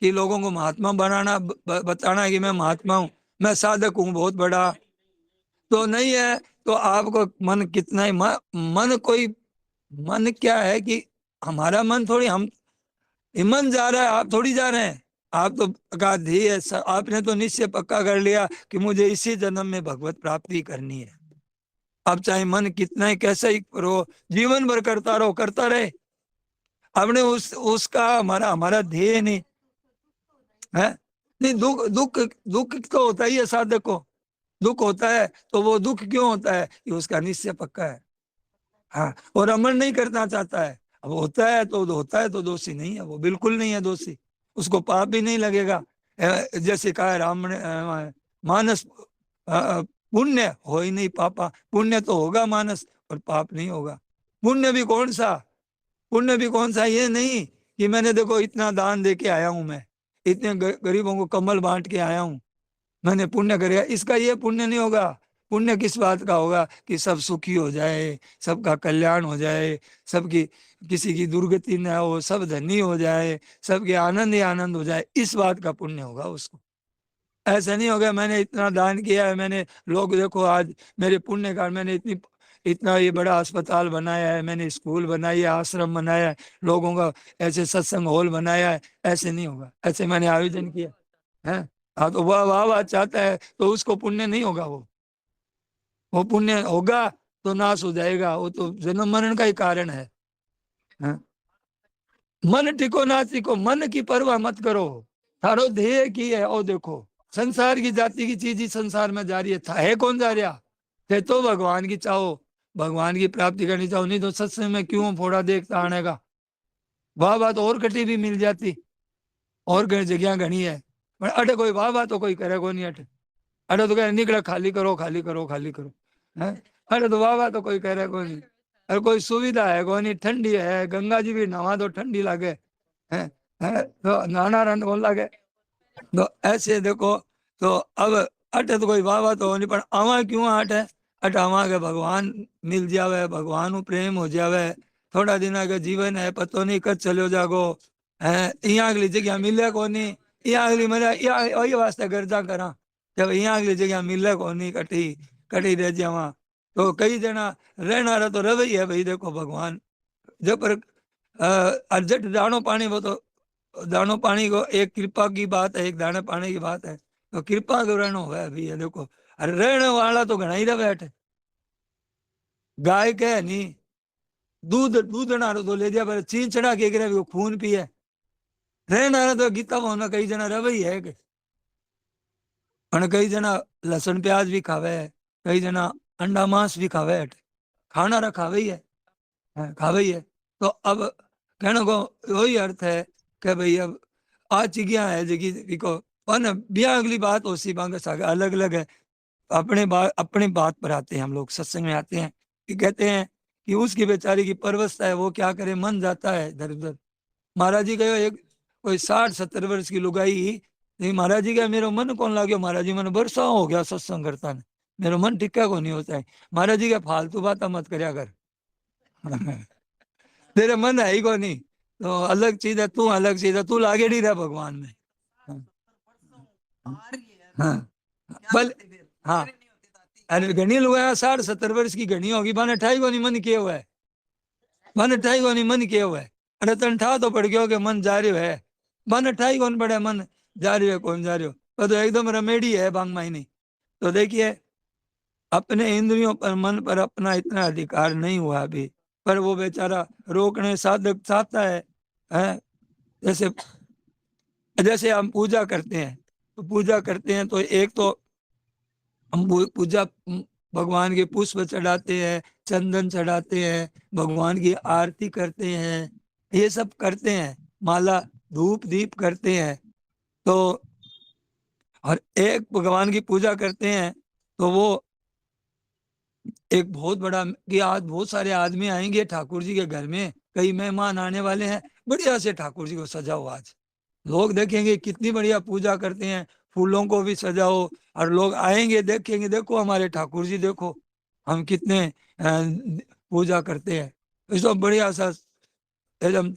कि लोगों को महात्मा बनाना, बताना है कि मैं महात्मा हूं, मैं साधक हूं बहुत बड़ा, तो नहीं है। तो आपको मन कितना ही मन कोई मन क्या है कि हमारा मन थोड़ी, हम मन जा रहा है, आप थोड़ी जा रहे हैं। आप तो का ध्येय है, आपने तो निश्चय पक्का कर लिया कि मुझे इसी जन्म में भगवत प्राप्ति करनी है। अब चाहे मन कितना ही कैसा ही करो, जीवन भर करता रहो, करता रहे, आपने उसका हमारा हमारा ध्येय नहीं है। नहीं, दुख दुख दुख तो होता ही है साधक को, दुख होता है। तो वो दुख क्यों होता है? कि उसका निश्चय पक्का है। हाँ, और अमर नहीं करना चाहता है। अब होता है तो दोषी नहीं है, वो बिल्कुल नहीं है दोषी, उसको पाप भी नहीं लगेगा। जैसे कहा राम ने, मानस पुण्य हो ही नहीं पापा, पुण्य तो होगा मानस और पाप नहीं होगा। पुण्य भी कौन सा, पुण्य भी कौन सा, ये नहीं कि मैंने देखो इतना दान दे के आया हूं मैं, इतने गरीबों को कम्बल बांट के आया हूँ, मैंने पुण्य करेगा। इसका ये पुण्य नहीं होगा। पुण्य किस बात का होगा कि सब सुखी हो जाए, सबका कल्याण हो जाए, सबकी किसी की दुर्गति न हो, सब धनी हो जाए, सबके आनंद ही आनंद हो जाए, इस बात का पुण्य होगा उसको। ऐसा नहीं होगा मैंने इतना दान किया है, मैंने लोग देखो आज मेरे पुण्य का, मैंने इतना ये बड़ा अस्पताल बनाया है, मैंने स्कूल बनाई है, आश्रम बनाया है, लोगों का ऐसे सत्संग हॉल बनाया है, ऐसे नहीं होगा। ऐसे मैंने आयोजन किया है। हाँ तो वह वाह चाहता है तो उसको पुण्य नहीं होगा। वो पुण्य होगा तो नाश हो जाएगा, वो तो जन्म मरण का ही कारण है। हाँ? मन टिको ना टिको, मन की परवाह मत करो, थारो ध्येय की है। और देखो संसार की जाति की चीज ही संसार में जा रही है, है कौन जा रहा थे? तो भगवान की चाहो, भगवान की प्राप्ति करनी चाहो, नहीं तो सत्संग में क्यों फोड़ा देखता आने का। वाह बात और कटी भी मिल जाती, और जगह घनी है, पर अटे कोई वाह बात तो कोई करे को नहीं। अटे तो कह निकले खाली करो खाली करो खाली करो है। अरे तो वाह वाह तो कोई कह रहे को नहीं। अरे कोई सुविधा है को नहीं, ठंडी है, गंगा जी भी नहा तो ठंडी लागे है तो नहाना रन कौन लागे। तो ऐसे देखो, तो अब अटे तो कोई वाह वाह तो नहीं, पर आवा क्यों अटे? अटे आवा के भगवान मिल जावे, भगवान उ प्रेम हो जावे, थोड़ा दिन के जीवन है पतो नहीं कद चलो जागो है। यहाँ अगली जगह मिले को नहीं, यहाँ अगली मजा यही वास्ते गर्जा करा जब यहाँ अगली जगह मिले को नहीं, कटी कटी रह जावा। तो कई जना रहना रहा तो रवई है भाई, देखो भगवान जब पर अर्जट दानो पानी, वो तो दानो पानी को एक कृपा की बात है, एक दाने पानी की बात है। तो कृपा को रहना है अभी ये देखो। अरे रहने वाला तो घना ही रहे बैठे, गाय के नहीं दूध दूधना तो ले दिया, पर चीन चढ़ा के गिरे वो खून पिए। रहना तो गीता होना कई जना रवई है के, कई जना लसन प्याज भी खावे है, कई जना अंडा मांस भी खावे है, खाना रखा ही है, खावे ही है। तो अब कहने को वही अर्थ है कि भाई अब आज जगह है जगह को ब्याह अगली बात उसी बात अलग अलग है। अपने बात पर आते हैं हम लोग, सत्संग में आते हैं कि कहते हैं कि उसकी बेचारी की परवस्था है, वो क्या करे, मन जाता है इधर उधर। महाराज जी कहो एक कोई 60-70 वर्ष की लुगाई, नहीं महाराज जी का मेरा मन कौन लागो, महाराज जी मैंने बरसा हो गया सत्संग करता ने, मेरा मन टिक्का को नहीं होता है। महाराज जी का फालतू बात मत करया कर तेरे मन है ही को नहीं, तो अलग चीज है, तू अलग चीज है, तू लागे नहीं रहा भगवान में। हाँ बल हाँ अरे घनी लुगाया 60-70 वर्ष की घनी होगी, बन 28 को नहीं मन किए हुआ है, मन 28 को नहीं मन किए हुआ है। अरे तन ठा तो पड़ गया कि मन जा रही है, मन 28 कौन पड़े, मन जा रही है कौन जा रही हो, तो एकदम रमेडी है बांग माई नहीं। तो देखिए अपने इंद्रियों पर मन पर अपना इतना अधिकार नहीं हुआ अभी, पर वो बेचारा रोकने साधक चाहता है। जैसे जैसे हम पूजा करते हैं, तो पूजा करते हैं तो एक तो हम पूजा भगवान के पुष्प चढ़ाते हैं, चंदन चढ़ाते हैं, भगवान की आरती करते हैं, ये सब करते हैं, माला धूप दीप करते हैं। तो और एक भगवान की पूजा करते हैं तो वो एक बहुत बड़ा कि आज बहुत सारे आदमी आएंगे ठाकुर जी के घर में, कई मेहमान आने वाले हैं, बढ़िया से ठाकुर जी को सजाओ। आज लोग देखेंगे कितनी बढ़िया पूजा करते हैं, फूलों को भी सजाओ, और लोग आएंगे देखेंगे देखो हमारे ठाकुर जी, देखो हम कितने पूजा करते हैं। इसको बढ़िया सा एकदम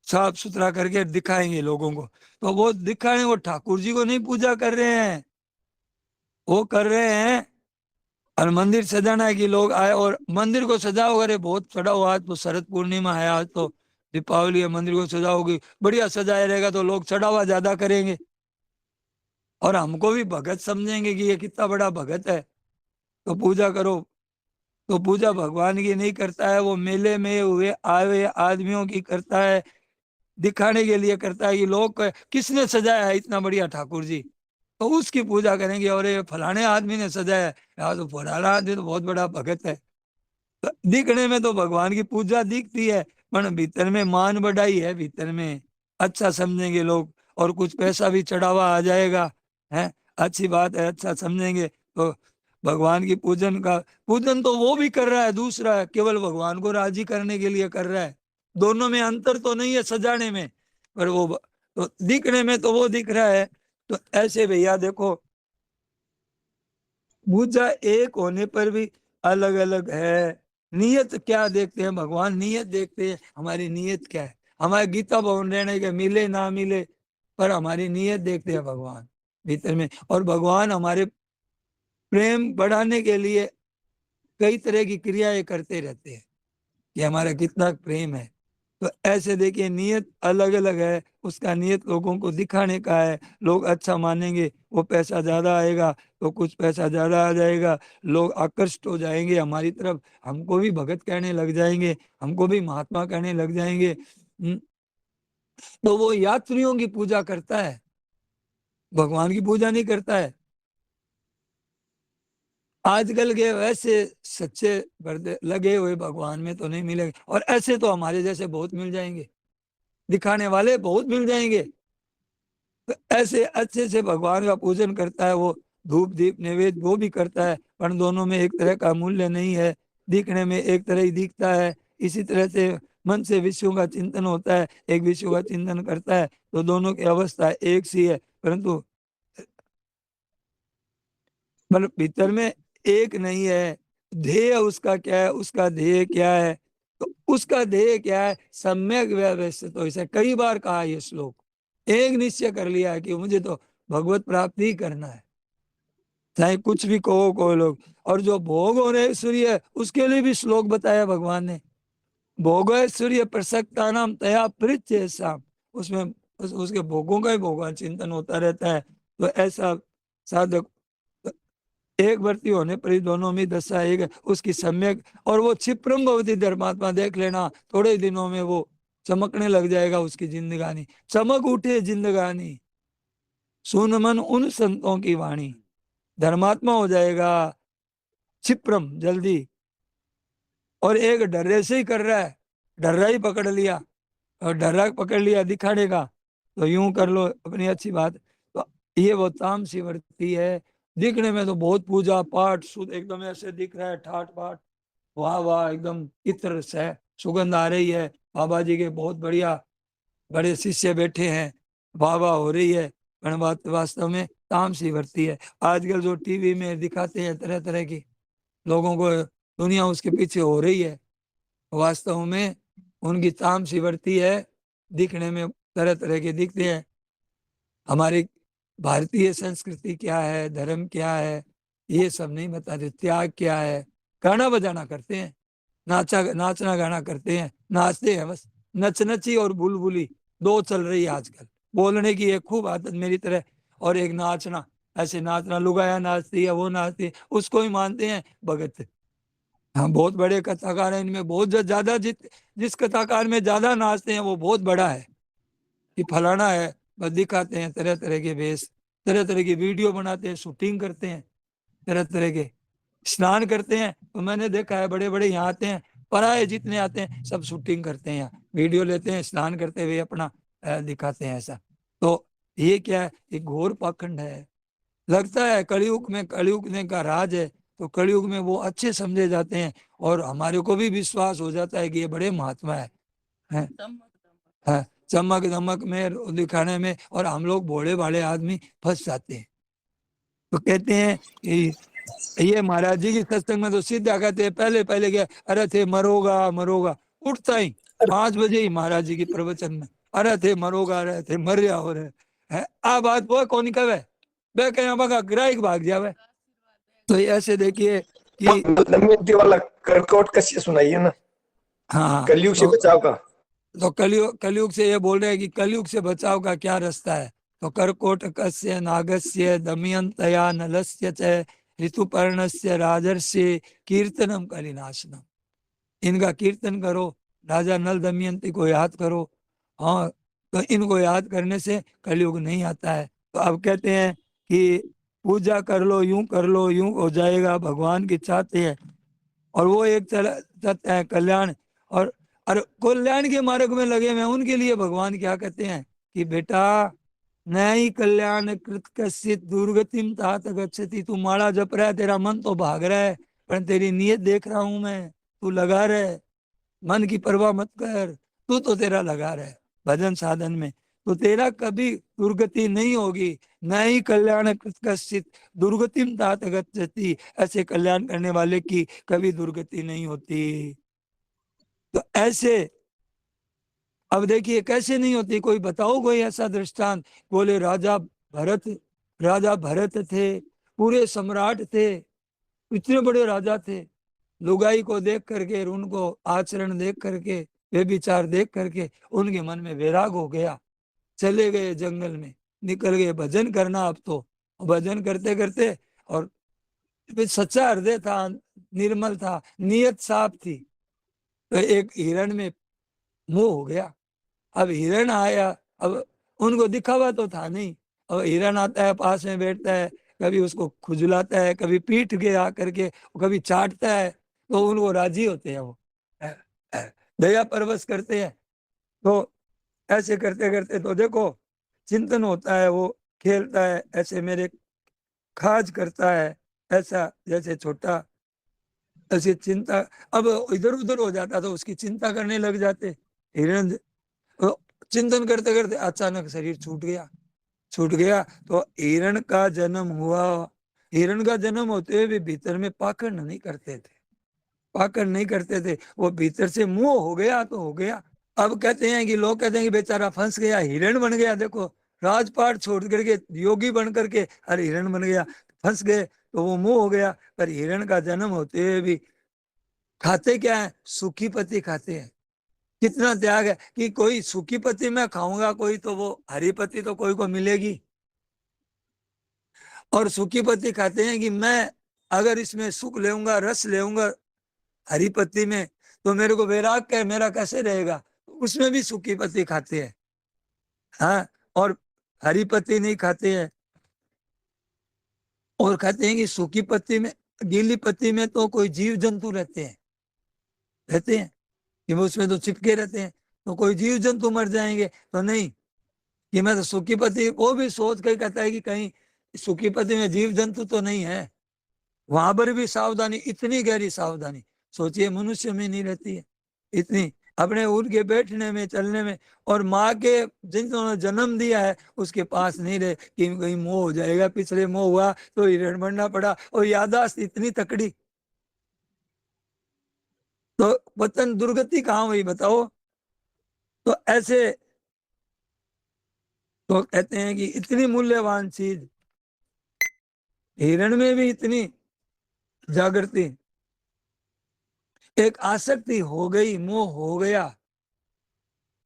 साफ सुथरा करके दिखाएंगे लोगों को। तो वो दिखाने, वो ठाकुर जी को नहीं पूजा कर रहे हैं, वो कर रहे हैं और मंदिर सजाना है कि लोग आए और मंदिर को सजाओ। अरे बहुत सजाओ, आज तो शरद पूर्णिमा है, आज तो दीपावली है, मंदिर को सजाओगी, बढ़िया सजाया रहेगा तो लोग चढ़ावा ज्यादा करेंगे और हमको भी भगत समझेंगे कि ये कितना बड़ा भगत है। तो पूजा करो, तो पूजा भगवान की नहीं करता है, वो मेले में हुए आए आदमियों की करता है, दिखाने के लिए करता है कि लोग किसने सजाया है इतना बढ़िया ठाकुर जी, तो उसकी पूजा करेंगे। और ये फलाने आदमी ने सजाया है, यार तो फलाना आदमी तो बहुत बड़ा भगत है। तो दिखने में तो भगवान की पूजा दिखती है, पर भीतर में मान बढ़ाई है, भीतर में अच्छा समझेंगे लोग, और कुछ पैसा भी चढ़ावा आ जाएगा है, अच्छी बात है, अच्छा समझेंगे। तो भगवान की पूजन तो वो भी कर रहा है, दूसरा है केवल भगवान को राजी करने के लिए कर रहा है। दोनों में अंतर तो नहीं है सजाने में, पर वो तो दिखने में तो वो दिख रहा है। तो ऐसे भैया देखो, पूजा एक होने पर भी अलग अलग है। नियत क्या देखते हैं भगवान? नियत देखते हैं, हमारी नियत क्या है। हमारे गीता भवन रहने के मिले ना मिले, पर हमारी नियत देखते हैं भगवान भीतर में। और भगवान हमारे प्रेम बढ़ाने के लिए कई तरह की क्रियाएं करते रहते हैं कि हमारा कितना प्रेम है। तो ऐसे देखिए, नियत अलग अलग है। उसका नियत लोगों को दिखाने का है, लोग अच्छा मानेंगे, वो पैसा ज्यादा आएगा तो कुछ पैसा ज्यादा आ जाएगा, लोग आकर्षित हो जाएंगे हमारी तरफ, हमको भी भगत कहने लग जाएंगे, हमको भी महात्मा कहने लग जाएंगे। तो वो यात्रियों की पूजा करता है, भगवान की पूजा नहीं करता है। आजकल के वैसे सच्चे बरदे लगे हुए भगवान में तो नहीं मिलेंगे, और ऐसे तो हमारे जैसे बहुत मिल जाएंगे, दिखाने वाले बहुत मिल जाएंगे। तो ऐसे अच्छे से भगवान का पूजन करता है, वो धूप दीप नैवेद्य वो भी करता है, पर दोनों में एक तरह का मूल्य नहीं है। दिखने में एक तरह ही दिखता है। इसी तरह से मन से विश्व का चिंतन होता है, एक विश्व का चिंतन करता है, तो दोनों की अवस्था एक सी है, परंतु मतलब भीतर में एक नहीं है। ध्येय उसका क्या है, उसका ध्येय क्या है? तो उसका ध्येय क्या है? सम्यक व्यवस्थित। तो इसे कई बार कहा ये श्लोक, एक निश्चय कर लिया है कि मुझे तो भगवत प्राप्ति ही करना है, चाहे कुछ भी कहो कोई लोग। और जो भोग और ऐश्वर्य है उसके लिए भी श्लोक बताया भगवान ने। भोग ऐश्वर्य प्रसक्ता नाम तया पृथ्य शाम, उसमें उसके भोगों का ही भगवान चिंतन होता रहता है। तो ऐसा साधक एक वर्ती होने पर ही दोनों में दशा एक है उसकी सम्यक। और वो क्षिप्रम भवती धर्मात्मा, देख लेना थोड़े दिनों में वो चमकने लग जाएगा उसकी जिंदगानी, चमक उठे जिंदगानी, सुन मन उन संतों की वाणी, धर्मात्मा हो जाएगा क्षिप्रम जल्दी। और एक डर्रे से ही कर रहा है, डर्रा ही पकड़ लिया, और डर्रा पकड़ लिया दिखाने का, तो यूं कर लो अपनी अच्छी बात। तो ये वो तामसी वर्ती है। दिखने में तो बहुत पूजा पाठ शुद्ध एकदम ऐसे दिख रहा है, ठाट बाट, वाह वाह, एकदम इत्र से सुगंध आ रही है, बाबा जी के बहुत बढ़िया बड़े शिष्य बैठे हैं, वाह वाह हो रही है, पर बात वास्तव में तामसी वर्ती है। आजकल जो टीवी में दिखाते हैं तरह तरह की, लोगों को दुनिया उसके पीछे हो रही है, वास्तव में उनकी तामसी वर्ती है। दिखने में तरह तरह के दिखते हैं। हमारी भारतीय संस्कृति क्या है, धर्म क्या है, ये सब नहीं बताते। त्याग क्या है? गाना बजाना करते हैं, नाचना गाना करते हैं, नाचते हैं बस। नचनची और बुलबुली दो चल रही है आजकल। बोलने की एक खूब आदत मेरी तरह, और एक नाचना, ऐसे नाचना, लुगाया नाचती है, वो नाचती है, उसको ही मानते हैं भगत। हाँ, बहुत बड़े कथाकार हैं, इनमें बहुत ज्यादा जिस कथाकार में ज्यादा नाचते हैं वो बहुत बड़ा है कि फलाना है। बस दिखाते हैं तरह तरह के वेश, तरह तरह की वीडियो बनाते हैं, शूटिंग करते हैं, तरह तरह के स्नान करते हैं। तो मैंने देखा है बड़े बड़े यहाँ आते हैं, पराये जितने आते हैं सब शूटिंग करते हैं, यहाँ वीडियो लेते हैं, स्नान करते हुए अपना दिखाते हैं ऐसा। तो ये क्या है? ये घोर पाखंड है। लगता है कलयुग में, कलयुग ने का राज है, तो कलयुग में वो अच्छे समझे जाते हैं, और हमारे को भी विश्वास हो जाता है कि ये बड़े महात्मा है, है चमक दमक में दिखाने में, और हम लोग भोले भाले आदमी फंस जाते हैं। तो कहते हैं कि ये महाराज जी की सत्संग में तो सीधा कहते हैं, पहले पहले क्या, अरे थे मरोगा मरोगा, उठता ही 5 बजे ही महाराज जी की प्रवचन में, अरे थे मरोगा, अरे थे मर रहा हो रहे है। आ बात वो कौन कहे, वे कहीं बगा ग्राहक भाग जावे। तो ऐसे देखिए कि दमयंती वाला कर्कट कश्य सुनाइए ना, हाँ, कलयुग से बचाव का। तो कलयुग से ये बोल रहे हैं कि कलयुग से बचाव का क्या रास्ता है। तो कर्कोटकस्य नागस्य दमयंतया नलस्य च ऋतुपर्णस्य राजर्षि कीर्तनम कलिनाशनम, इनका कीर्तन करो, राजा नल दमयंती को याद करो। हाँ, तो इनको याद करने से कलयुग नहीं आता है। तो अब कहते हैं कि पूजा कर लो, यूं कर लो, यूं हो जाएगा, भगवान की चाहते हैं। और वो एक चाहता है कल्याण, और कल्याण के मार्ग में लगे हुए उनके लिए भगवान क्या कहते हैं कि बेटा, नई कल्याण कृत कश्चित दुर्गतिम तात गच्छति। तू माला जप रहा है, तेरा मन तो भाग रहा है, पर तेरी नीयत देख रहा हूं मैं, तू लगा रहे, मन की परवाह मत कर, तू तो तेरा लगा रहे भजन साधन में। तो तेरा कभी दुर्गति नहीं होगी। न ही कल्याण कश्चित दुर्गतिम तात गच्छति, ऐसे कल्याण करने वाले की कभी दुर्गति नहीं होती। तो ऐसे अब देखिए कैसे नहीं होती, कोई बताओ कोई ऐसा दृष्टांत। बोले राजा भरत थे, पूरे सम्राट थे, इतने बड़े राजा थे। लुगाई को देख करके, उनको आचरण देख करके, वे विचार देख करके उनके मन में वैराग हो गया, चले गए जंगल में, निकल गए भजन करना। अब तो भजन करते करते, और सच्चा हृदय था, निर्मल था, नियत साफ थी। तो एक हिरण में मोह हो गया। अब हिरण आया, अब उनको दिखावा तो था नहीं। अब हिरण आता है, पास में बैठता है, कभी उसको खुजलाता है, कभी पीठ के आकर के, कभी चाटता है, तो उनको राजी होते हैं, वो दया परवश करते हैं। तो ऐसे करते करते तो देखो चिंतन होता है, वो खेलता है, ऐसे मेरे खाज करता है, ऐसा जैसे छोटा, ऐसी चिंता। अब इधर उधर हो जाता तो उसकी चिंता करने लग जाते हिरण। तो चिंतन करते करते अचानक शरीर छूट गया। तो हिरण का जन्म हुआ। हिरण का जन्म होते हुए भी भीतर में पाखंड नहीं करते थे, पाखंड नहीं करते थे। वो भीतर से मोह हो गया तो हो गया। अब कहते हैं कि लोग कहते हैं कि बेचारा फंस गया, हिरण बन गया। देखो राजपाट छोड़ करके योगी बन करके अरे हिरण बन गया, फंस गए, तो वो मोह हो गया। पर हिरण का जन्म होते हुए भी खाते क्या है, सूखी पत्ती खाते हैं। कितना त्याग है कि कोई सूखी पत्ती मैं खाऊंगा, कोई तो वो हरी पत्ती तो कोई को मिलेगी। और सूखी पत्ती खाते हैं कि मैं अगर इसमें सुख लेऊंगा, रस लेऊंगा हरी पत्ती में, तो मेरे को वैराग का मेरा कैसे रहेगा। उसमें भी सूखी पत्ती खाते हैं, हाँ, और हरी पत्ती नहीं खाते हैं। और कहते हैं कि सूखी पत्ती में, गीली पत्ती में तो कोई जीव जंतु रहते हैं कि वो उसमें तो चिपके रहते हैं, तो कोई जीव जंतु मर जाएंगे। तो नहीं, कि मैं तो सूखी पत्ती, वो भी सोच के कहता है कि कहीं सूखी पत्ती में जीव जंतु तो नहीं है। वहां पर भी सावधानी, इतनी गहरी सावधानी सोचिए मनुष्य में नहीं रहती है इतनी, अपने उनके बैठने में, चलने में। और माँ के जिन्होंने जन्म दिया है उसके पास नहीं रहे कि कहीं मोह हो जाएगा। पिछले मोह हुआ तो हिरण बनना पड़ा, और यादाश्त इतनी तकड़ी, तो वतन दुर्गति कहाँ हुई बताओ। तो ऐसे तो कहते हैं कि इतनी मूल्यवान चीज, हिरण में भी इतनी जागृति, एक आसक्ति हो गई, मोह हो गया।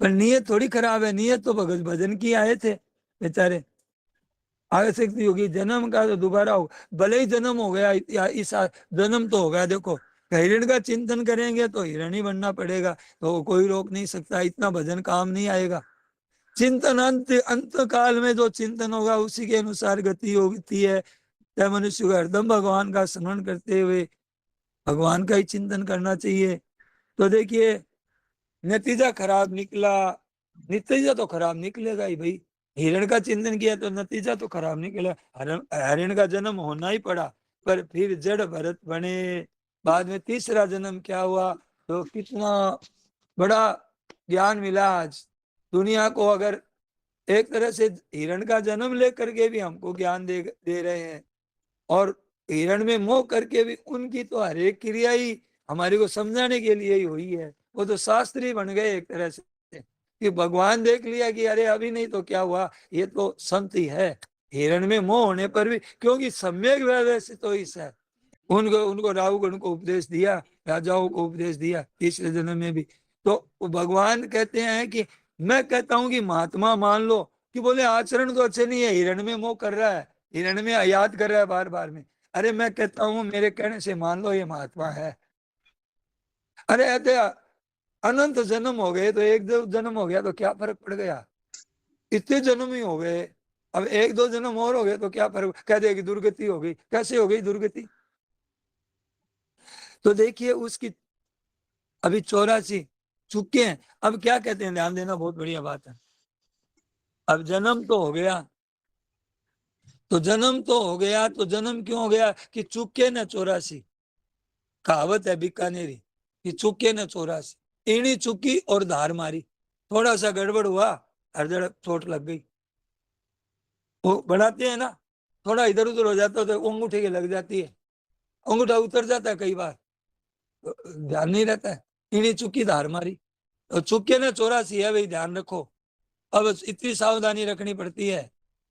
पर नीयत थोड़ी खराब है, नियत तो भगत भजन की आए थे बेचारे। आसक्ति होगी, जन्म का तो दोबारा हो, भले ही जन्म हो गया, इस जन्म तो हो गया। देखो हिरण का चिंतन करेंगे तो हिरण ही बनना पड़ेगा, तो कोई रोक नहीं सकता, इतना भजन काम नहीं आएगा। चिंतन अंत काल में जो चिंतन होगा उसी के अनुसार गति होती है। चाहे मनुष्य को हरदम भगवान का स्मरण करते हुए भगवान का ही चिंतन करना चाहिए। तो देखिए नतीजा खराब निकला, नतीजा तो खराब निकलेगा ही भाई। हिरण का चिंतन किया तो नतीजा तो खराब निकला, हिरण का जन्म होना ही पड़ा। पर फिर जड़ भरत बने, बाद में तीसरा जन्म क्या हुआ, तो कितना बड़ा ज्ञान मिला। आज दुनिया को अगर एक तरह से हिरण का जन्म लेकर के भी हमको ज्ञान दे रहे हैं, और हिरण में मोह करके भी उनकी तो हर एक क्रिया ही हमारे को समझाने के लिए ही हुई है। वो तो शास्त्री बन गए एक तरह से, कि भगवान देख लिया कि अरे अभी नहीं तो क्या हुआ, ये तो संत ही है। हिरण में मोह होने पर भी, क्योंकि सम्यक व्यवस्थित तो इस है, उनको उनको राहुगण को उपदेश दिया, राजाओं को उपदेश दिया तीसरे जन्म में भी। तो भगवान कहते हैं कि मैं कहता हूं कि महात्मा मान लो कि बोले आचरण तो अच्छे नहीं है, हिरण में मोह कर रहा है, हिरण में याद कर रहा है बार बार में। अरे मैं कहता हूं मेरे कहने से मान लो ये महात्मा है। अरे ऐसे अनंत जन्म हो गए, तो एक दो जन्म हो गया तो क्या फर्क पड़ गया, इतने जन्म ही हो गए। अब एक दो जन्म और हो गए तो क्या फर्क, कह देगी दुर्गति हो गई, कैसे हो गई दुर्गति। तो देखिए उसकी अभी 84 चुके हैं। अब क्या कहते हैं, ध्यान देना, बहुत बढ़िया बात है। अब जन्म तो हो गया, तो जन्म तो हो गया, तो जन्म क्यों हो गया कि चुके न 84। कहावत है बीकानेरी कि चुके न 84, एड़ी चुकी और धार मारी। थोड़ा सा गड़बड़ हुआ हर जगह चोट लग गई। वो बनाते हैं ना, थोड़ा इधर उधर हो जाता है तो अंगूठे के लग जाती है, अंगूठा उतर जाता है कई बार, तो ध्यान नहीं रहता है, इन्हीं चुकी धार मारी। तो चुके ने 84 है भाई, ध्यान रखो। अब इतनी सावधानी रखनी पड़ती है,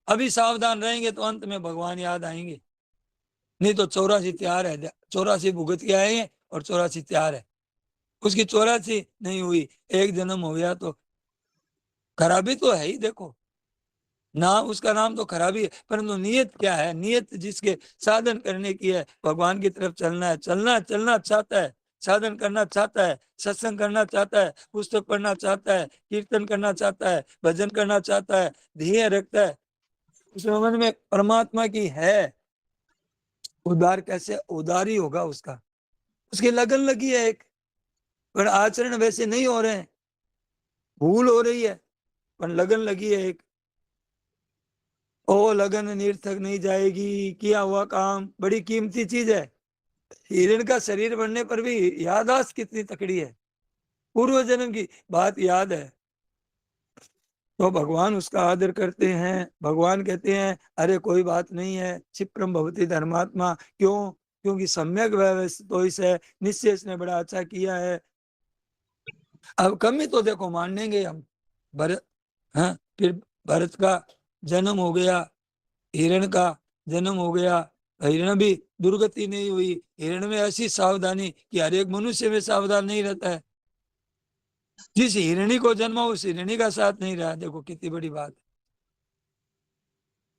अभी सावधान रहेंगे तो अंत में भगवान याद आएंगे, नहीं तो 84 तैयार है, 84 भुगत के आए हैं और 84 तैयार है। उसकी 84 नहीं हुई, एक जन्म हो गया तो खराबी तो है ही। देखो नाम, उसका नाम तो खराबी है, परंतु नियत क्या है? नियत जिसके साधन करने की है, भगवान की तरफ चलना है, चलना चाहता है, साधन करना चाहता है, सत्संग करना चाहता है, पुस्तक पढ़ना चाहता है, कीर्तन करना चाहता है, भजन करना चाहता है, ध्येय रखता है, उसमें मन में परमात्मा की है, उदार कैसे उदारी होगा उसका, उसकी लगन लगी है एक, पर आचरण वैसे नहीं हो रहे हैं, भूल हो रही है, पर लगन लगी है एक। ओ लगन निरर्थक नहीं जाएगी, किया हुआ काम बड़ी कीमती चीज है। हिरण का शरीर बनने पर भी याददाश्त कितनी तकड़ी है, पूर्व जन्म की बात याद है, तो भगवान उसका आदर करते हैं। भगवान कहते हैं अरे कोई बात नहीं है, क्षिप्रम भवति धर्मात्मा। क्यों? क्योंकि सम्यक व्यवस्थित तो इस है, निश्चय इसने बड़ा अच्छा किया है। अब कमी तो देखो मान लेंगे हम, भरत, हाँ, फिर भरत का जन्म हो गया, हिरण का जन्म हो गया, हिरण भी दुर्गति नहीं हुई। हिरण में ऐसी सावधानी कि हर एक मनुष्य में सावधान नहीं रहता है, जिस हिरणी को जन्मा उस हिरणी का साथ नहीं रहा, देखो कितनी बड़ी बात है।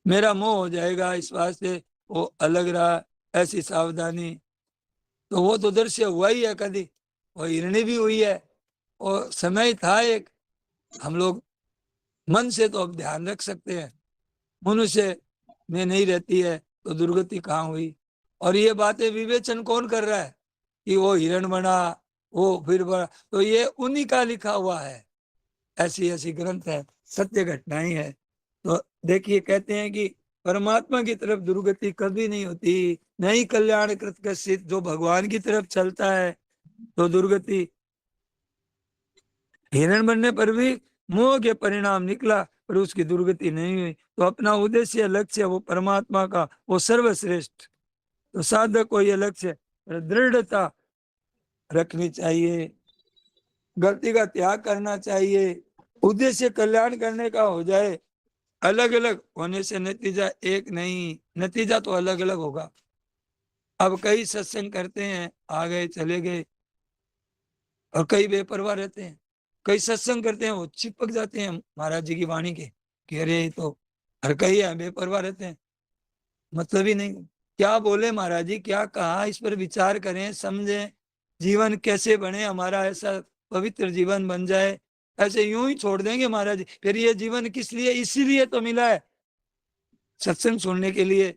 मेरा मोह हो जाएगा इस वास्ते वो अलग रहा, ऐसी सावधानी, तो वो तो दृश्य हुआ ही है कभी, वो हिरणी भी हुई है, और समय था एक। हम लोग मन से तो अब ध्यान रख सकते हैं, मनुष्य में नहीं रहती है तो दुर्गति कहाँ हुई। और ये बातें विवेचन कौन कर रहा है कि वो हिरण बना, वो फिर बना, तो ये उन्हीं का लिखा हुआ है, ऐसी ऐसी ग्रंथ है, सत्य घटनाएं है। तो देखिए कहते हैं कि परमात्मा की तरफ दुर्गति कभी नहीं होती, नहीं कल्याण कृत कश्चित, जो भगवान की तरफ चलता है तो दुर्गति। हिरण बनने पर भी मोह के परिणाम निकला, पर उसकी दुर्गति नहीं हुई। तो अपना उद्देश्य लक्ष्य वो परमात्मा का, वो सर्वश्रेष्ठ। तो साधक को ये लक्ष्य दृढ़ता रखनी चाहिए, गलती का त्याग करना चाहिए, उद्देश्य कल्याण करने का हो जाए। अलग अलग होने से नतीजा एक नहीं, नतीजा तो अलग अलग होगा। अब कई सत्संग करते हैं, आ गए चले गए, और कई बेपरवाह रहते हैं। कई सत्संग करते हैं, वो चिपक जाते हैं महाराज जी की वाणी के कि अरे तो, हर कई है बेपरवाह रहते हैं, मतलब ही नहीं, क्या बोले महाराज जी, क्या कहा, इस पर विचार करें, समझें, जीवन कैसे बने हमारा, ऐसा पवित्र जीवन बन जाए। ऐसे यूं ही छोड़ देंगे महाराज जी, फिर ये जीवन किस लिए? इसीलिए तो मिला है, सत्संग सुनने के लिए।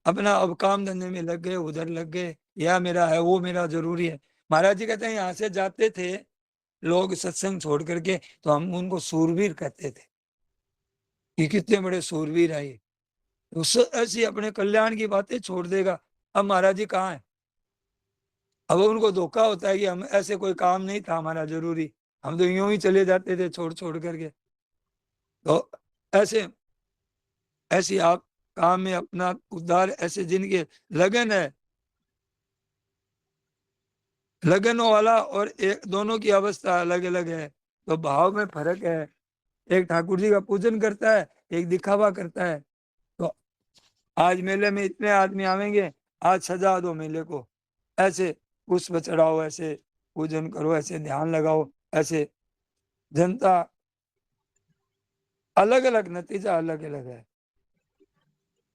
अपना अब काम धंधे में लग गए, उधर लग गए, या मेरा है वो मेरा जरूरी है। महाराज जी कहते हैं यहाँ से जाते थे लोग सत्संग छोड़ करके, तो हम उनको सूरवीर कहते थे कि कितने बड़े सूरवीर है ये, उस ऐसी अपने कल्याण की बातें छोड़ देगा। अब महाराज जी कहाँ है? अब उनको धोखा होता है कि हम ऐसे कोई काम नहीं था हमारा जरूरी, हम तो यूं ही चले जाते थे छोड़ छोड़ करके। तो ऐसे ऐसी आप काम में अपना उद्धार, ऐसे जिनके लगन है, लगन वाला और एक, दोनों की अवस्था अलग अलग है, तो भाव में फर्क है। एक ठाकुर जी का पूजन करता है, एक दिखावा करता है। तो आज मेले में इतने आदमी आवेंगे, आज सजा दो मेले को, ऐसे पुष्प चढ़ाओ, ऐसे पूजन करो, ऐसे ध्यान लगाओ, ऐसे जनता, अलग अलग नतीजा अलग अलग है।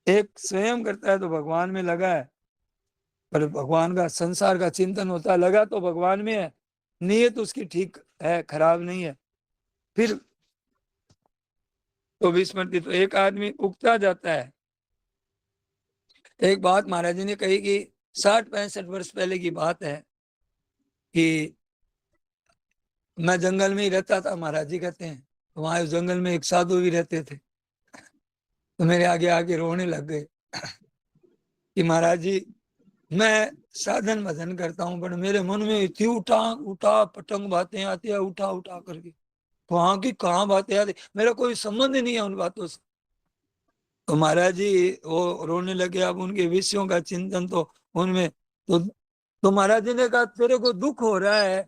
एक स्वयं करता है तो भगवान में लगा है, पर भगवान का संसार का चिंतन होता है, लगा तो भगवान में है, नियत उसकी ठीक है, खराब नहीं है, फिर तो विस्मृति। तो एक आदमी उगता जाता है। एक बात महाराज जी ने कही कि 60-65 वर्ष पहले की बात है कि मैं जंगल में ही रहता था, महाराज जी कहते हैं, तो वहां जंगल में एक साधु भी रहते थे, तो मेरे आगे आगे रोने लग गए कि महाराज जी मैं साधन भजन करता हूँ, पर मेरे मन में इतनी उठा उठा पटंग बातें आती है, उठा उठा करके, वहां की कहाँ बातें याद है, मेरा कोई संबंध ही नहीं है उन बातों से। तो महाराज जी वो रोने लगे। अब उनके विषयों का चिंतन तो उनमें तो महाराज जी ने कहा तेरे को दुख हो रहा है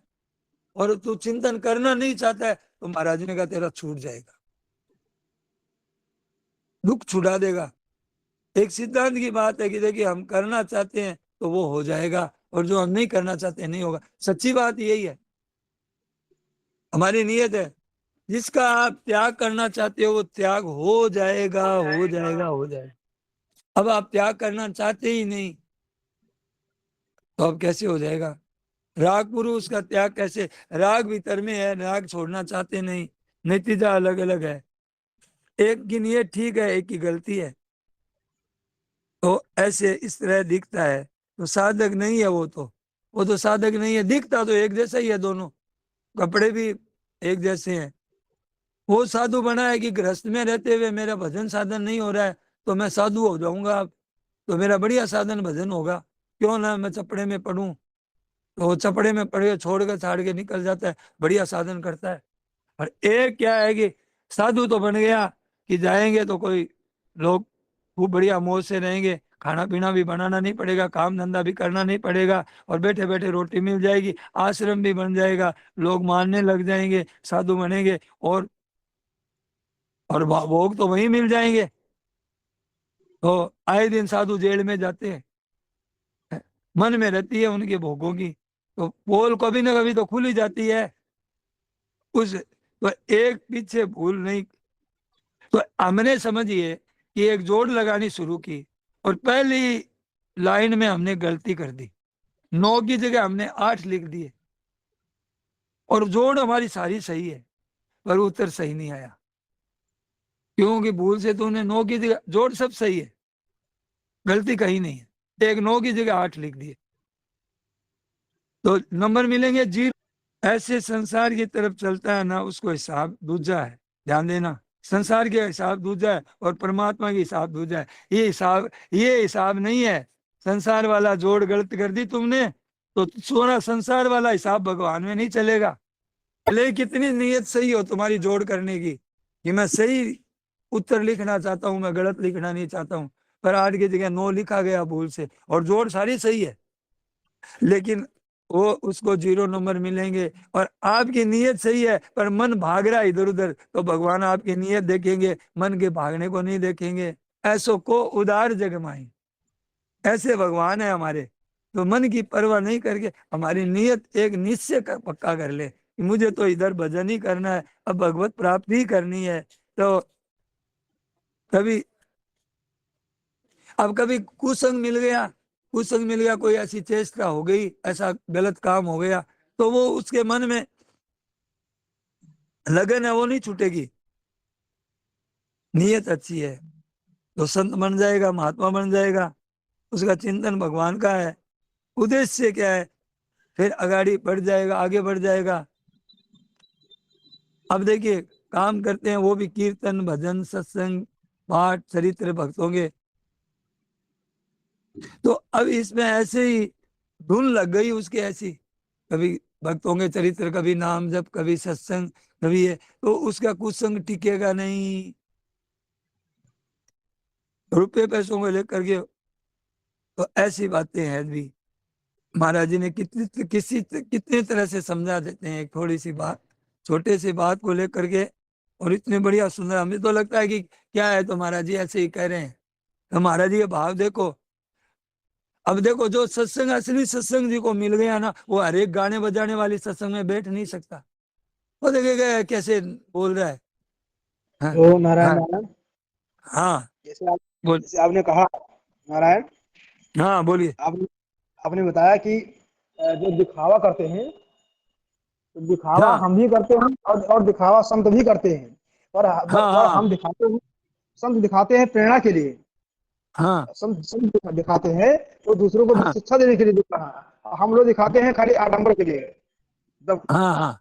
और तू चिंतन करना नहीं चाहता है, तो महाराज जी ने कहा तेरा छूट जाएगा, दुख छुड़ा देगा। एक सिद्धांत की बात है कि देखिए हम करना चाहते हैं तो वो हो जाएगा, और जो हम नहीं करना चाहते नहीं होगा। सच्ची बात यही है, हमारी नीयत है। जिसका आप त्याग करना चाहते हो वो त्याग हो जाएगा, हो जाएगा, हो जाएगा। अब आप त्याग करना चाहते ही नहीं तो अब कैसे हो जाएगा? राग पुरुष का त्याग कैसे? राग भीतर में है, राग छोड़ना चाहते नहीं, नतीजा अलग अलग है। एक की नीयत ठीक है, एक की गलती है। तो ऐसे इस तरह दिखता है तो साधक नहीं है वो तो साधक नहीं है। दिखता तो एक जैसा ही है, दोनों कपड़े भी एक जैसे हैं। वो साधु बना है कि गृहस्थ में रहते हुए मेरा भजन साधन नहीं हो रहा है तो मैं साधु हो जाऊंगा, तो मेरा बढ़िया साधन भजन होगा, क्यों ना मैं चपड़े में पढ़ूं। तो वो चपड़े में पढ़ के छोड़ के छाड़ के निकल जाता है, बढ़िया साधन करता है। और एक क्या है कि साधु तो बन गया कि जाएंगे तो कोई लोग खूब बढ़िया मौज से रहेंगे, खाना पीना भी बनाना नहीं पड़ेगा, काम धंधा भी करना नहीं पड़ेगा, और बैठे बैठे रोटी मिल जाएगी, आश्रम भी बन जाएगा, लोग मानने लग जाएंगे, साधु बनेंगे, और भोग तो वहीं मिल जाएंगे। तो आए दिन साधु जेल में जाते हैं, मन में रहती है उनके भोगों की, तो पोल कभी ना कभी तो खुल ही जाती है उस। तो एक पीछे भूल नहीं, तो हमने समझिए कि एक जोड़ लगानी शुरू की और पहली लाइन में हमने गलती कर दी, 9 की जगह हमने 8 लिख दिए, और जोड़ हमारी सारी सही है पर उत्तर सही नहीं आया, क्योंकि भूल से तो उन्हें 9 की जगह, जोड़ सब सही है, गलती कहीं नहीं है, एक 9 की जगह 8 लिख दिए तो नंबर मिलेंगे 0। ऐसे संसार की तरफ चलता है ना, उसको हिसाब दूजा है, ध्यान देना। संसार के हिसाब दूजा है और परमात्मा की हिसाब दूजा है। ये हिसाब नहीं है। संसार वाला जोड़ गलत कर दी तुमने तो सोना संसार वाला हिसाब भगवान में नहीं चलेगा। भले कितनी नीयत सही हो तुम्हारी जोड़ करने की कि मैं सही उत्तर लिखना चाहता हूं, मैं गलत लिखना नहीं चाहता हूं, पर 8 की जगह 9 लिखा गया भूल से, और जोड़ सारी सही है, लेकिन वो उसको 0 नंबर मिलेंगे। और आपकी नीयत सही है पर मन भाग रहा है इधर उधर, तो भगवान आपकी नीयत देखेंगे, मन के भागने को नहीं देखेंगे। ऐसो को उदार जग माही, ऐसे भगवान है हमारे, तो मन की परवाह नहीं करके हमारी नीयत एक निश्चय पक्का कर ले कि मुझे तो इधर भजन ही करना है, अब भगवत प्राप्ति ही करनी है। तो कभी अब कभी कुसंग मिल गया, कुसंग मिल गया, कोई ऐसी चेष्टा हो गई, ऐसा गलत काम हो गया, तो वो उसके मन में लगन है, वो नहीं छूटेगी। नीयत अच्छी है तो संत बन जाएगा, महात्मा बन जाएगा, उसका चिंतन भगवान का है, उद्देश्य क्या है, फिर आगाड़ी बढ़ जाएगा, आगे बढ़ जाएगा। अब देखिए काम करते हैं वो भी कीर्तन भजन सत्संग पाठ चरित्र भक्तों के, तो अब इसमें ऐसे ही धुन लग गई उसकी ऐसी, कभी भक्तों के चरित्र, कभी नाम जप, कभी सत्संग, कभी ये, तो उसका कुछ संग टिकेगा नहीं। रुपये पैसों को लेकर के तो ऐसी बातें हैं भी। महाराज जी ने कितनी तरह से समझा देते हैं, एक थोड़ी सी बात, छोटे सी बात को लेकर के, और इतने बढ़िया सुंदर, हमें तो लगता है कि क्या है, तो महाराज जी ऐसे ही कह रहे हैं। तो महाराज जी के भाव देखो। अब देखो जो सत्संग असली सत्संग जी को मिल गया ना, वो हर एक गाने बजाने वाली सत्संग में बैठ नहीं सकता। वो देखेगा कैसे बोल रहा है। हाँ ओ नारायण हाँ नारायण। हाँ बोल, जैसे आपने कहा नारायण, हाँ बोलिए। आपने बताया कि जो दिखावा करते हैं, तो दिखावा हाँ हम भी करते हैं और दिखावा संत भी करते हैं। हाँ पर हाँ हम दिखाते हैं, संत दिखाते हैं प्रेरणा के लिए, हाँ संत दिखाते हैं तो दूसरों को हाँ शिक्षा देने के लिए दिखा है। हम लोग दिखाते हैं खाली आडंबर के लिए। हाँ हाँ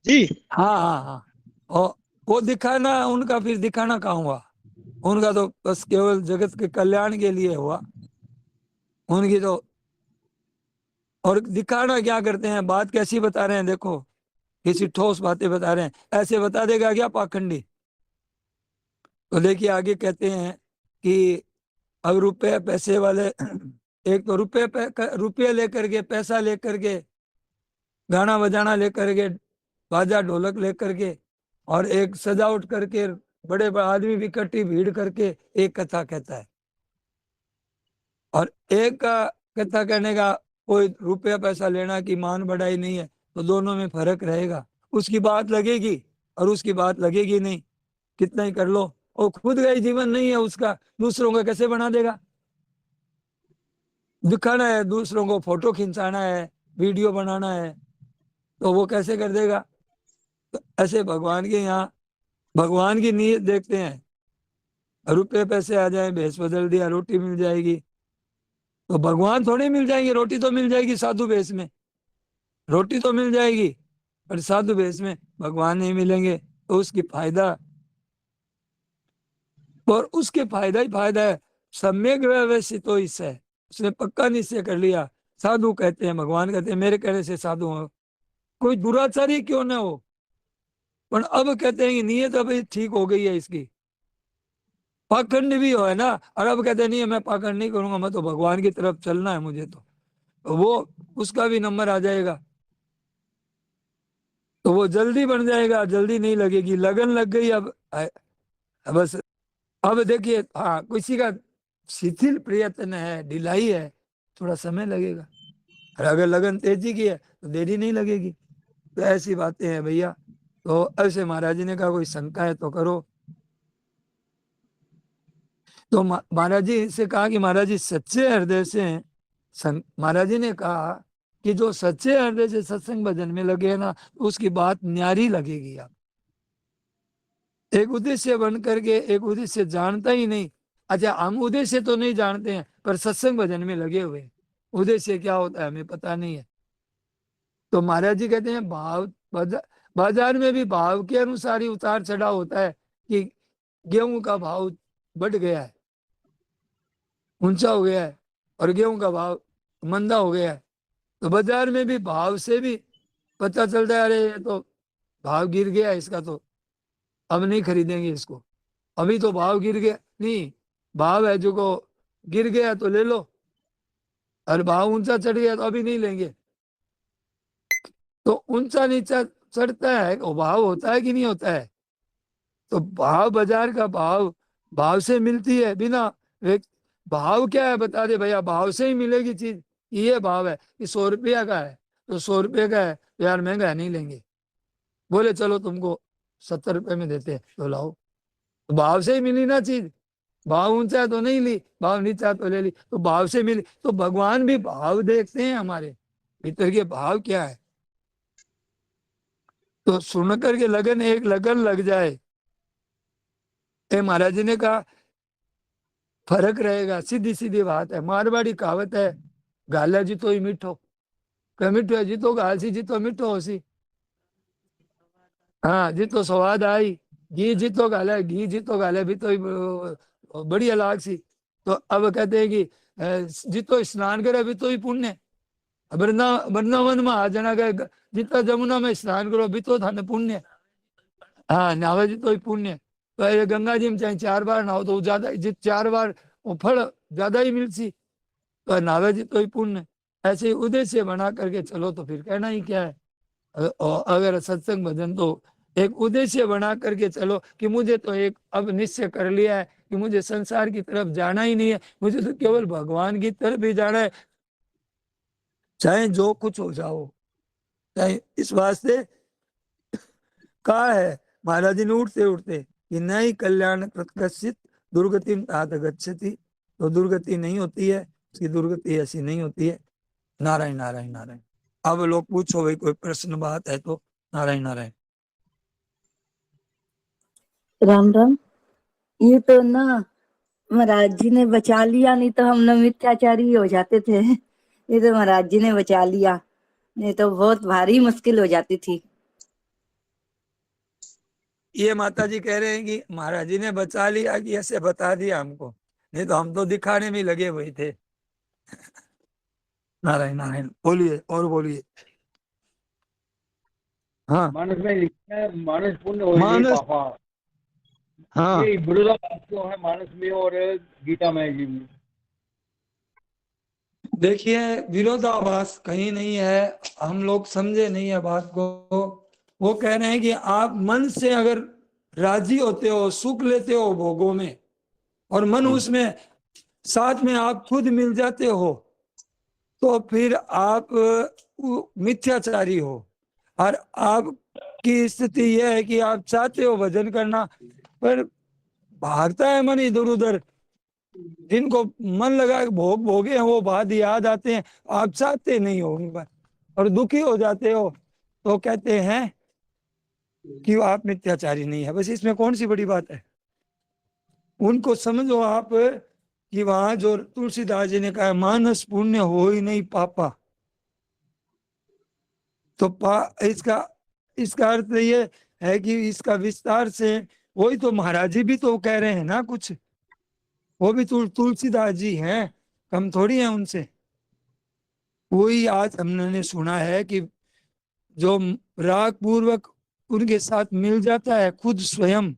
जी हाँ हाँ हाँ। और वो दिखाना उनका, फिर दिखाना कहाँ हुआ उनका, तो बस केवल जगत के कल्याण के लिए हुआ उनकी तो। और दिखाना क्या करते हैं, बात कैसी बता रहे हैं देखो। किसी ठोस बातें बता रहे हैं, ऐसे बता देगा क्या पाखंडी? तो देखिए आगे कहते हैं कि अब रुपए पैसे वाले एक तो रुपये लेकर के, पैसा लेकर के, गाना बजाना लेकर के, बाजा ढोलक लेकर के, और एक सजावट करके, बड़े बड़े आदमी भी इकट्ठी भीड़ करके एक कथा कहता है। और एक का कथा कहने का कोई रुपया पैसा लेना की मान बढ़ाई नहीं है, तो दोनों में फर्क रहेगा। उसकी बात लगेगी और उसकी बात लगेगी नहीं, कितना ही कर लो। और खुद का ही जीवन नहीं है उसका, दूसरों का कैसे बना देगा? दिखाना है दूसरों को, फोटो खिंचाना है, वीडियो बनाना है, तो वो कैसे कर देगा? तो ऐसे भगवान के यहाँ भगवान की नीयत देखते हैं। रुपये पैसे आ जाए, भेष बदल दिया, रोटी मिल जाएगी, तो भगवान थोड़ी मिल जाएंगे। रोटी तो मिल जाएगी साधु भेष में, रोटी तो मिल जाएगी, पर साधु भेष में भगवान नहीं मिलेंगे। तो उसकी फायदा, और उसके फायदा ही फायदा है। सम्यक व्यवस्थित तो इससे उसने पक्का निश्चय कर लिया। साधु कहते हैं, भगवान कहते हैं मेरे कहने से साधु हो, कोई दुराचारी क्यों ना हो, पर अब कहते हैं कि नीयत अभी ठीक हो गई है इसकी। पाखंड भी हो है ना, और अब कहते नहीं मैं पाखंड नहीं करूंगा, मैं तो भगवान की तरफ चलना है मुझे, तो वो उसका भी नंबर आ जाएगा, तो वो जल्दी बन जाएगा, जल्दी नहीं लगेगी, लगन लग गई अब बस। अब देखिए, हाँ किसी का शिथिल प्रयत्न है, ढिलाई है, थोड़ा समय लगेगा, और अगर लगन तेजी की है तो देरी नहीं लगेगी। तो ऐसी बातें हैं भैया। तो ऐसे महाराज जी ने कहा कोई शंका है तो करो। तो महाराज जी से कहा कि महाराज जी सच्चे हृदय से हैं। महाराज जी ने कहा कि जो सच्चे हृदय से सत्संग भजन में लगे ना, उसकी बात न्यारी लगेगी। आप एक उद्देश्य बन करके एक उद्देश्य जानता ही नहीं। अच्छा, हम उद्देश्य तो नहीं जानते हैं, पर सत्संग भजन में लगे हुए, उद्देश्य क्या होता है हमें पता नहीं है। तो महाराज जी कहते हैं भाव, बाजार में भी भाव के अनुसार ही उतार चढ़ाव होता है। कि गेहूं का भाव बढ़ गया है, ऊंचा हो गया है, और गेहूं का भाव मंदा हो गया है, तो बाजार में भी भाव से भी पता चलता है, अरे ये तो भाव गिर गया है इसका, तो अब नहीं खरीदेंगे इसको, अभी तो भाव गिर गया। नहीं, भाव है जो को गिर गया तो ले लो, और भाव ऊंचा चढ़ गया तो अभी नहीं लेंगे। तो ऊंचा नीचा चढ़ता है, वो भाव होता है कि नहीं होता है? तो भाव, बाजार का भाव, भाव से मिलती है बिना भाव क्या है बता दे भैया, भाव से ही मिलेगी चीज। ये भाव है कि 100 रुपया का है तो 100 रुपये का है, तो यार महंगा है नहीं लेंगे, बोले चलो तुमको 70 रुपये में देते हैं, तो लाओ। तो भाव से ही मिली ना चीज। भाव ऊंचा है तो नहीं ली, भाव नीचा तो ले ली, तो भाव से मिली। तो भगवान भी भाव देखते हैं, हमारे भीतर के भाव क्या है। तो सुन करके लगन, एक लगन लग जाए। महाराज जी ने कहा फर्क रहेगा, सीधी सीधी बात है। मारवाड़ी कहावत है, गाला जी तो ही मीठो, कह मीठो है जी तो गाल सी जी तो मीठो हो सी। हाँ, जी तो स्वाद आई, घी जी तो गाला, घी जी तो गाले भी तो बढ़िया लाग सी। तो अब कहते हैं कि जी तो स्नान करे भी तो ही पुण्य। वृंदावन में आ जाना गए, जितना जमुना में स्नान करो भी तो थाने पुण्य। हाँ, नहावे जी तो ही पुण्य। तो ये गंगा जी में चाहे 4 बार नहाओ तो ज्यादा, जित 4 बार वो फल ज्यादा ही मिलसी। तो नहावे जी तो ही पुण्य। ऐसे ही उद्देश्य बना करके चलो तो फिर कहना ही क्या है। और अगर सत्संग भजन तो एक उद्देश्य बना करके चलो कि मुझे तो एक अब निश्चय कर लिया है कि मुझे संसार की तरफ जाना ही नहीं है, मुझे तो केवल भगवान की तरफ ही जाना है, चाहे जो कुछ हो जाओ। चाहे इस वास्ते कहा है महाराज जी ने उठते उठते कि नहीं कल्याण प्रकशित दुर्गति तात गच्छति। तो दुर्गति नहीं होती है, उसकी दुर्गति ऐसी नहीं होती है। नारायण नारायण नारायण। अब लोग पूछो भाई कोई प्रश्न बात है तो। नारायण नारायण। राम राम। ये तो ना महाराज जी ने बचा लिया, नहीं तो हम मिथ्याचारी हो जाते थे। ये तो महाराज जी ने बचा लिया, नहीं तो बहुत भारी मुश्किल हो जाती थी। ये माता जी कह रहे हैं कि महाराज जी ने बचा लिया कि ऐसे बता दिया हमको, नहीं तो हम तो दिखाने में लगे हुए थे। नारायण नारायण। बोलिए और बोलिए। हाँ मानस में लिखा है मानस पुण्य हो नहीं मानस, पापा। हाँ ये विरोधाभास क्यों है मानस में और गीता में जी में? देखिए विरोधाभास कहीं नहीं है, हम लोग समझे नहीं है बात को। वो कह रहे हैं कि आप मन से अगर राजी होते हो, सुख लेते हो भोगों में, और मन उसमें साथ में आप खुद मिल जाते हो, तो फिर आप मिथ्याचारी हो। और आपकी स्थिति यह है कि आप चाहते हो भजन करना, पर भागता है मन इधर उधर। जिनको मन लगा के भोग भोगे हैं वो बाद याद आते हैं, आप चाहते नहीं हो उन पर और दुखी हो जाते हो, तो कहते हैं कि आप मिथ्याचारी नहीं है। बस इसमें कौन सी बड़ी बात है। उनको समझो आप कि वहां जो तुलसीदास जी ने कहा मानस पुण्य हो ही नहीं पापा, तो इसका इसका अर्थ ये है कि इसका विस्तार से वही तो महाराज जी भी तो कह रहे हैं ना कुछ, वो भी तुलसीदास जी हैं, कम थोड़ी हैं उनसे। वही आज हमने सुना है कि जो राग पूर्वक उनके साथ मिल जाता है खुद स्वयं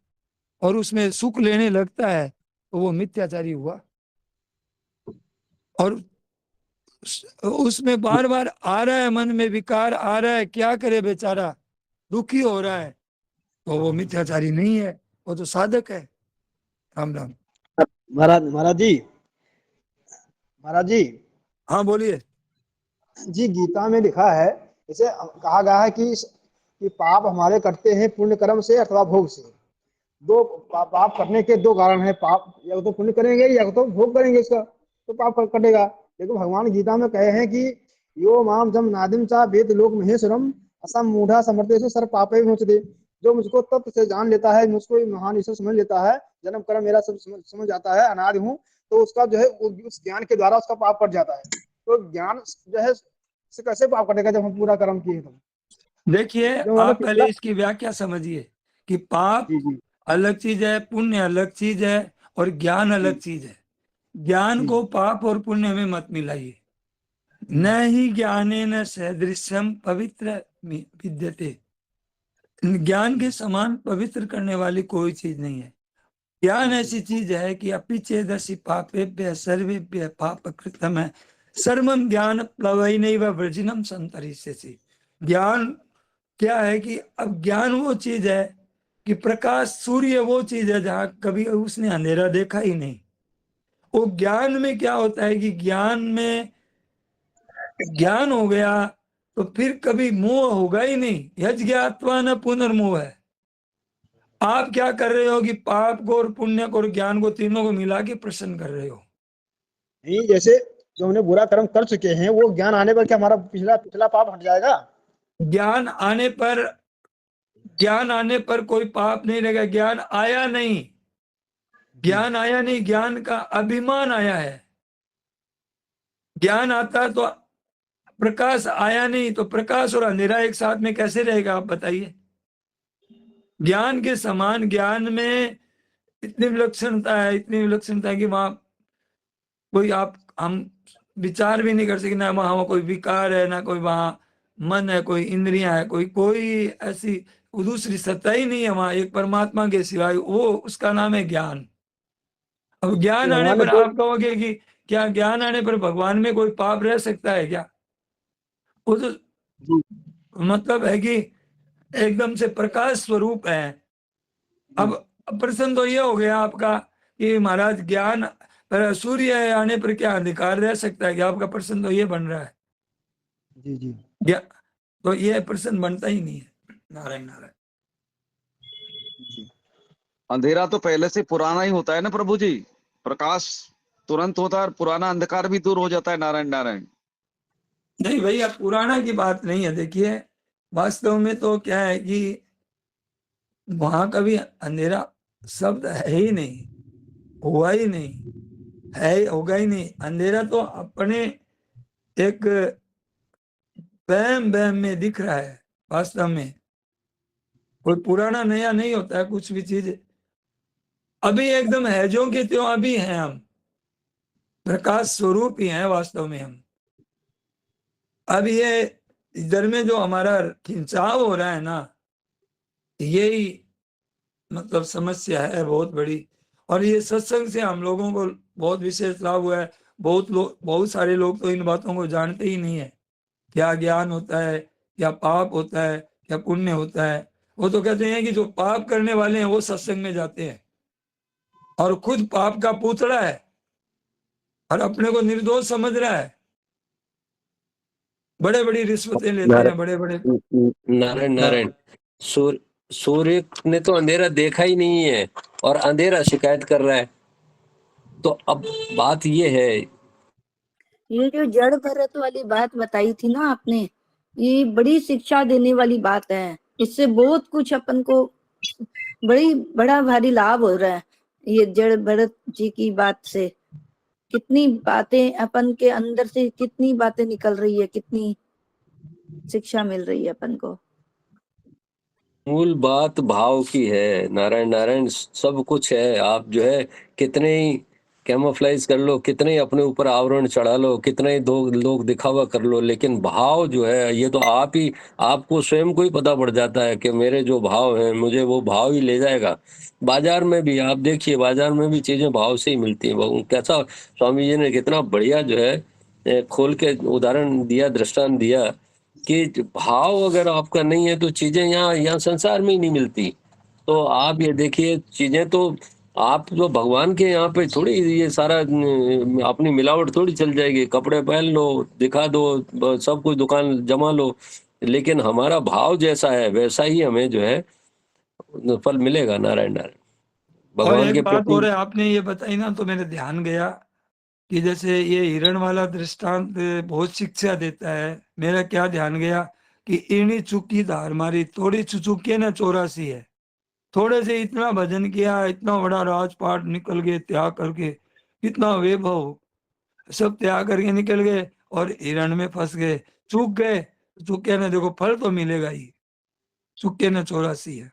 और उसमें सुख लेने लगता है, तो वो मिथ्याचारी हुआ। और उसमें बार बार आ रहा है, मन में विकार आ रहा है, क्या करे बेचारा, दुखी हो रहा है, तो वो मिथ्याचारी नहीं है, वो तो साधक है। राम राम। महाराज महाराज जी हाँ बोलिए। जी, गीता में लिखा है, जैसे कहा गया है कि पाप हमारे करते हैं पुण्य कर्म से अथवा भोग से। दो पाप करने के दो कारण है, पाप या तो पुण्य करेंगे या तो भोग करेंगे इसका, तो पाप कटेगा। लेकिन भगवान गीता में कहे हैं कि यो माम जम नादिम चा वेद लोक महेश्वरम असम मूढ़ा समर्थे से सर पापे मुचते। जो मुझको तत्व से जान लेता है, मुझको महान ईश्वर समझ लेता है, जन्म कर्म मेरा सब समझ जाता है, अनादि हूँ, तो उसका जो है उस ज्ञान के द्वारा उसका पाप कट जाता है। तो ज्ञान जो है से कैसे पाप कटेगा जब हम पूरा कर्म किए तो? देखिए जो मतलब आप पहले पिछला। इसकी व्याख्या समझिए कि पाप जी जी अलग चीज है, पुण्य अलग चीज है, और ज्ञान अलग जी चीज है। ज्ञान जी को पाप और पुण्य में मत मिलाइए। जी न ही ज्ञाने न सदृश्यम पवित्र विद्यते। ज्ञान के समान पवित्र करने वाली कोई चीज नहीं है। ज्ञान ऐसी चीज है कि अपिचेदसि पापेभ्य सर्वेभ्य पाप कृतम है सर्वम ज्ञान प्लवई नहीं व वर्जिनम संतरिष्यसि। ज्ञान क्या है कि अब ज्ञान वो चीज है कि प्रकाश, सूर्य वो चीज है जहां कभी उसने अंधेरा देखा ही नहीं। वो ज्ञान में क्या होता है कि ज्ञान में ज्ञान हो गया तो फिर कभी मोह होगा ही नहीं। यज ज्ञात्वा न पुनर्मोह है। आप क्या कर रहे हो कि पाप को और पुण्य को और ज्ञान को तीनों को मिला के प्रसन्न कर रहे हो। नहीं, जैसे जो हमने बुरा कर्म कर चुके हैं, वो ज्ञान आने पर क्या हमारा पिछला पिछला पाप हट जाएगा? ज्ञान आने पर, ज्ञान आने पर कोई पाप नहीं रहेगा। ज्ञान आया नहीं, ज्ञान आया नहीं, ज्ञान का अभिमान आया है। ज्ञान आता तो प्रकाश आया नहीं, तो प्रकाश और अंधेरा एक साथ में कैसे रहेगा आप बताइए। ज्ञान के समान, ज्ञान में इतनी विलक्षणता है, इतनी विलक्षणता है कि वहां कोई आप हम विचार भी नहीं कर सकते। ना वहां कोई विकार है, ना कोई वहां मन है, कोई इंद्रियां है, कोई ऐसी दूसरी सत्ता ही नहीं है वहां, एक परमात्मा के सिवाय। वो उसका नाम है ज्ञान। अब कि ज्ञान आने भगवान ने पर दो। आप कहोगे कि क्या ज्ञान आने पर भगवान में कोई पाप रह सकता है क्या? वो तो जी मतलब है कि एकदम से प्रकाश स्वरूप है। जी अब प्रश्न तो ये हो गया आपका कि महाराज ज्ञान पर सूर्य आने पर क्या अधिकार रह सकता है? कि आपका प्रश्न तो ये बन रहा है। जी जी तो ये प्रश्न बनता ही नहीं है। नारायण नारायण। जी अंधेरा तो पहले से पुराना ही होता है ना प्रभु जी। प्रकाश तुरंत होता है और पुराना अंधकार भी दूर हो जाता है। नारायण नारायण। नहीं भैया, पुराना की बात नहीं है। देखिए वास्तव में तो क्या है कि वहां कभी अंधेरा शब्द है ही नहीं, हुआ ही नहीं, है होगा ही नहीं। अंधेरा तो अपने एक वहम वहम में दिख रहा है। वास्तव में कोई पुराना नया नहीं होता है कुछ भी चीज। अभी एकदम है जो कि त्यों अभी हैं हम, प्रकाश स्वरूप ही हैं वास्तव में हम। अब ये इधर में जो हमारा खिंचाव हो रहा है ना, यही मतलब समस्या है बहुत बड़ी। और ये सत्संग से हम लोगों को बहुत विशेष लाभ हुआ है। बहुत सारे लोग तो इन बातों को जानते ही नहीं है, क्या ज्ञान होता है, क्या पाप होता है, क्या पुण्य होता है। वो तो कहते हैं कि जो पाप करने वाले हैं वो सत्संग में जाते हैं, और खुद पाप का पुतला है और अपने को निर्दोष समझ रहा है, बड़े बड़ी रिश्वतें लेते हैं, बड़े बड़े। नारायण नारायण, सूर्य ने तो अंधेरा देखा ही नहीं है और अंधेरा शिकायत कर रहा है। तो अब बात ये है, ये जो जड़ भरत वाली बात बताई थी ना आपने, ये बड़ी शिक्षा देने वाली बात है। इससे बहुत कुछ अपन को बड़ा भारी लाभ हो रहा है। ये जड़ भरत जी की बात से कितनी बातें अपन के अंदर से, कितनी बातें निकल रही है, कितनी शिक्षा मिल रही है अपन को। मूल बात भाव की है। नारायण नारायण, सब कुछ है। आप जो है कितने ही कैमोफ्लाइज कर लो, कितने ही अपने ऊपर आवरण चढ़ा लो, कितने ही दो लोग दिखावा कर लो, लेकिन भाव जो है ये तो आपको स्वयं को ही पता पड़ जाता है कि मेरे जो भाव हैं मुझे वो भाव ही ले जाएगा। बाजार में भी आप देखिए, बाजार में भी चीजें भाव से ही मिलती हैं। कैसा स्वामी जी ने कितना बढ़िया जो है खोल के उदाहरण दिया, दृष्टांत दिया कि भाव अगर आपका नहीं है तो चीजें यहाँ संसार में ही नहीं मिलती। तो आप ये देखिए, चीजें तो आप तो भगवान के यहाँ पे थोड़ी ये सारा अपनी मिलावट थोड़ी चल जाएगी। कपड़े पहन लो, दिखा दो, सब कुछ दुकान जमा लो, लेकिन हमारा भाव जैसा है वैसा ही हमें जो है फल मिलेगा। नारायण नारायण, और भगवान एक के बात और प्रति। है, आपने ये बताई ना तो मेरे ध्यान गया कि जैसे ये हिरण वाला दृष्टांत बहुत शिक्षा देता है। मेरा क्या ध्यान गया कि इनी चुकी धार मारी, थोड़ी चुचुकी ना 84 है। थोड़े से इतना भजन किया, इतना बड़ा राजपाट निकल गए त्याग करके, कितना वैभव सब त्याग करके निकल गए और हिरण में फंस गए, चूक गए। चुके ना देखो फल तो मिलेगा ही, चुके ना 84 है,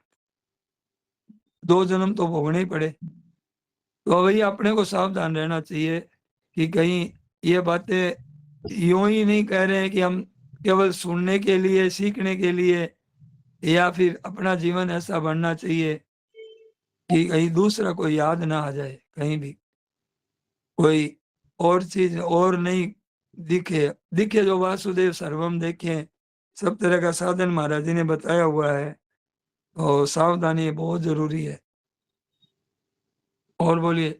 2 जन्म तो भोगने ही पड़े। तो वही अपने को सावधान रहना चाहिए कि कहीं ये बातें यूं ही नहीं कह रहे हैं कि हम केवल सुनने के लिए, सीखने के लिए, या फिर अपना जीवन ऐसा बनना चाहिए कि कहीं दूसरा कोई याद ना आ जाए, कहीं भी कोई और चीज और नहीं दिखे जो वासुदेव सर्वम देखे। सब तरह का साधन महाराज जी ने बताया हुआ है, तो सावधानी बहुत जरूरी है। और बोलिए।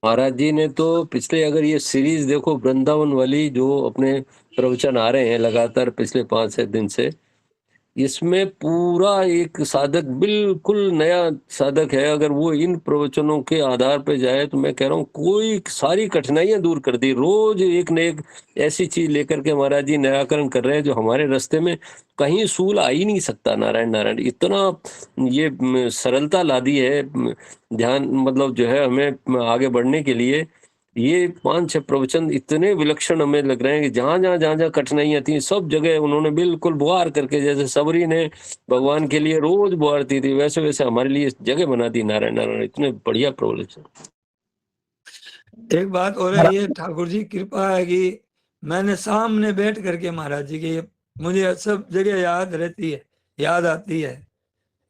महाराज जी ने तो पिछले, अगर ये सीरीज देखो वृंदावन वाली, जो अपने प्रवचन आ रहे हैं लगातार पिछले 5-6 दिन से, इसमें पूरा एक साधक, बिल्कुल नया साधक है, अगर वो इन प्रवचनों के आधार पे जाए तो मैं कह रहा हूँ कोई सारी कठिनाइयां दूर कर दी। रोज एक न एक ऐसी चीज लेकर के महाराज जी निराकरण कर रहे हैं जो हमारे रास्ते में कहीं सूल आ ही नहीं सकता। नारायण नारायण, इतना ये सरलता ला दी है ध्यान, मतलब जो है हमें आगे बढ़ने के लिए। ये 5-6 प्रवचन इतने विलक्षण हमें लग रहे हैं कि जहां कठिनाइयां थी सब जगह उन्होंने बिल्कुल बुहार करके, जैसे सबरी ने भगवान के लिए रोज बुहारती थी, वैसे वैसे हमारे लिए जगह बना दी। नारायण नारायण, इतने बढ़िया प्रवचन। एक बात और है, ये ठाकुर जी कृपा है कि मैंने सामने बैठ करके महाराज जी के, मुझे सब जगह याद रहती है, याद आती है।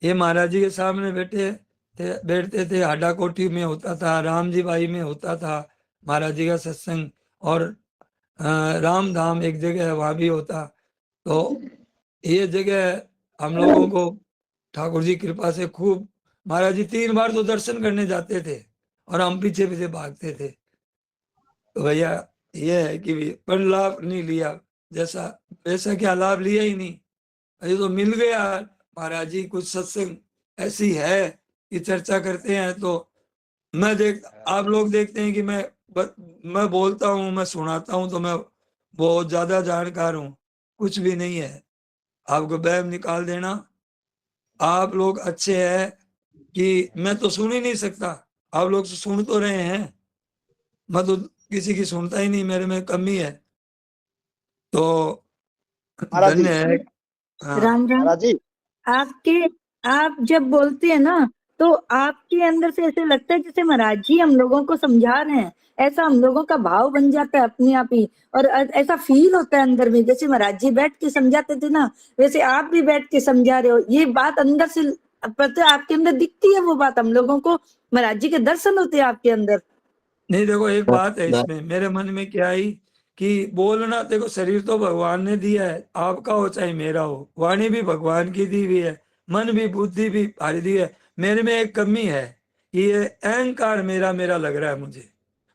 ये महाराज जी के सामने बैठते थे, हाडा कोठी में होता था, राम जी बाई में होता था महाराज जी का सत्संग, और राम धाम एक जगह है वहां भी होता। तो ये जगह हम लोगों को ठाकुर जी कृपा से खूब, महाराज जी 3 बार तो दर्शन करने जाते थे और हम पीछे पीछे भागते थे। तो भैया ये है कि पर लाभ नहीं लिया, जैसा वैसा क्या लाभ लिया ही नहीं। अरे तो मिल गया महाराज जी, कुछ सत्संग ऐसी है कि चर्चा करते हैं तो आप लोग देखते हैं कि मैं बोलता हूँ, मैं सुनाता हूँ तो मैं बहुत ज्यादा जानकार हूँ, कुछ भी नहीं है। आपको वहम निकाल देना, आप लोग अच्छे हैं कि मैं तो सुन ही नहीं सकता, आप लोग सुन तो रहे हैं, मैं तो किसी की सुनता ही नहीं, मेरे में कमी है। तो धन्य है। हाँ। राम राम। महाराज जी, आप जब बोलते हैं ना तो आपके अंदर से ऐसे लगता है जैसे महाराज जी हम लोगों को समझा रहे हैं, ऐसा हम लोगों का भाव बन जाता है अपने आप ही, और ऐसा फील होता है अंदर में, जैसे महाराज जी बैठ के समझाते थे ना, वैसे आप भी बैठ के समझा रहे हो। ये बात अंदर से पता आपके अंदर दिखती है, वो बात हम लोगों को, महाराज जी के दर्शन होते हैं आपके अंदर। नहीं देखो, एक बात है इसमें मेरे मन में क्या आई कि बोलना, देखो शरीर तो भगवान ने दिया है, आपका हो चाहे मेरा हो, वाणी भी भगवान की दी हुई है, मन भी बुद्धि भी भारी दी है। मेरे में एक कमी है कि ये अहंकार मेरा मेरा लग रहा है मुझे।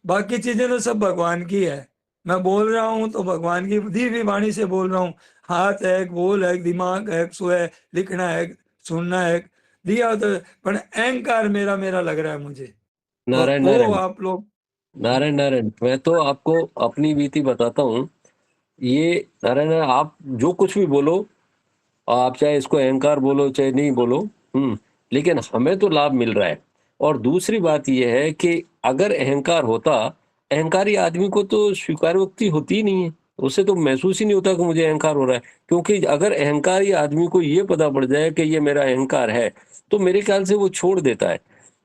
बाकी चीजें तो सब भगवान की है। मैं बोल रहा हूँ तो भगवान की दी हुई वाणी से बोल रहा हूँ। हाथ है, बोल है, दिमाग है, सो है, लिखना है, सुनना है, दिया तो, पर अहंकार मेरा मेरा लग रहा है मुझे। तो नारायण वो नारायण आप लोग नारायण नारायण, मैं तो आपको अपनी बीती बताता हूँ। ये नारायण, आप जो कुछ भी बोलो, आप चाहे इसको अहंकार बोलो चाहे नहीं बोलो, लेकिन हमें तो लाभ मिल रहा है। और दूसरी बात यह है कि अगर अहंकार होता, अहंकारी आदमी को तो स्वीकारोक्ति होती ही नहीं है, उसे तो महसूस ही नहीं होता कि मुझे अहंकार हो रहा है। क्योंकि अगर अहंकारी आदमी को ये पता पड़ जाए कि ये मेरा अहंकार है, तो मेरे ख्याल से वो छोड़ देता है।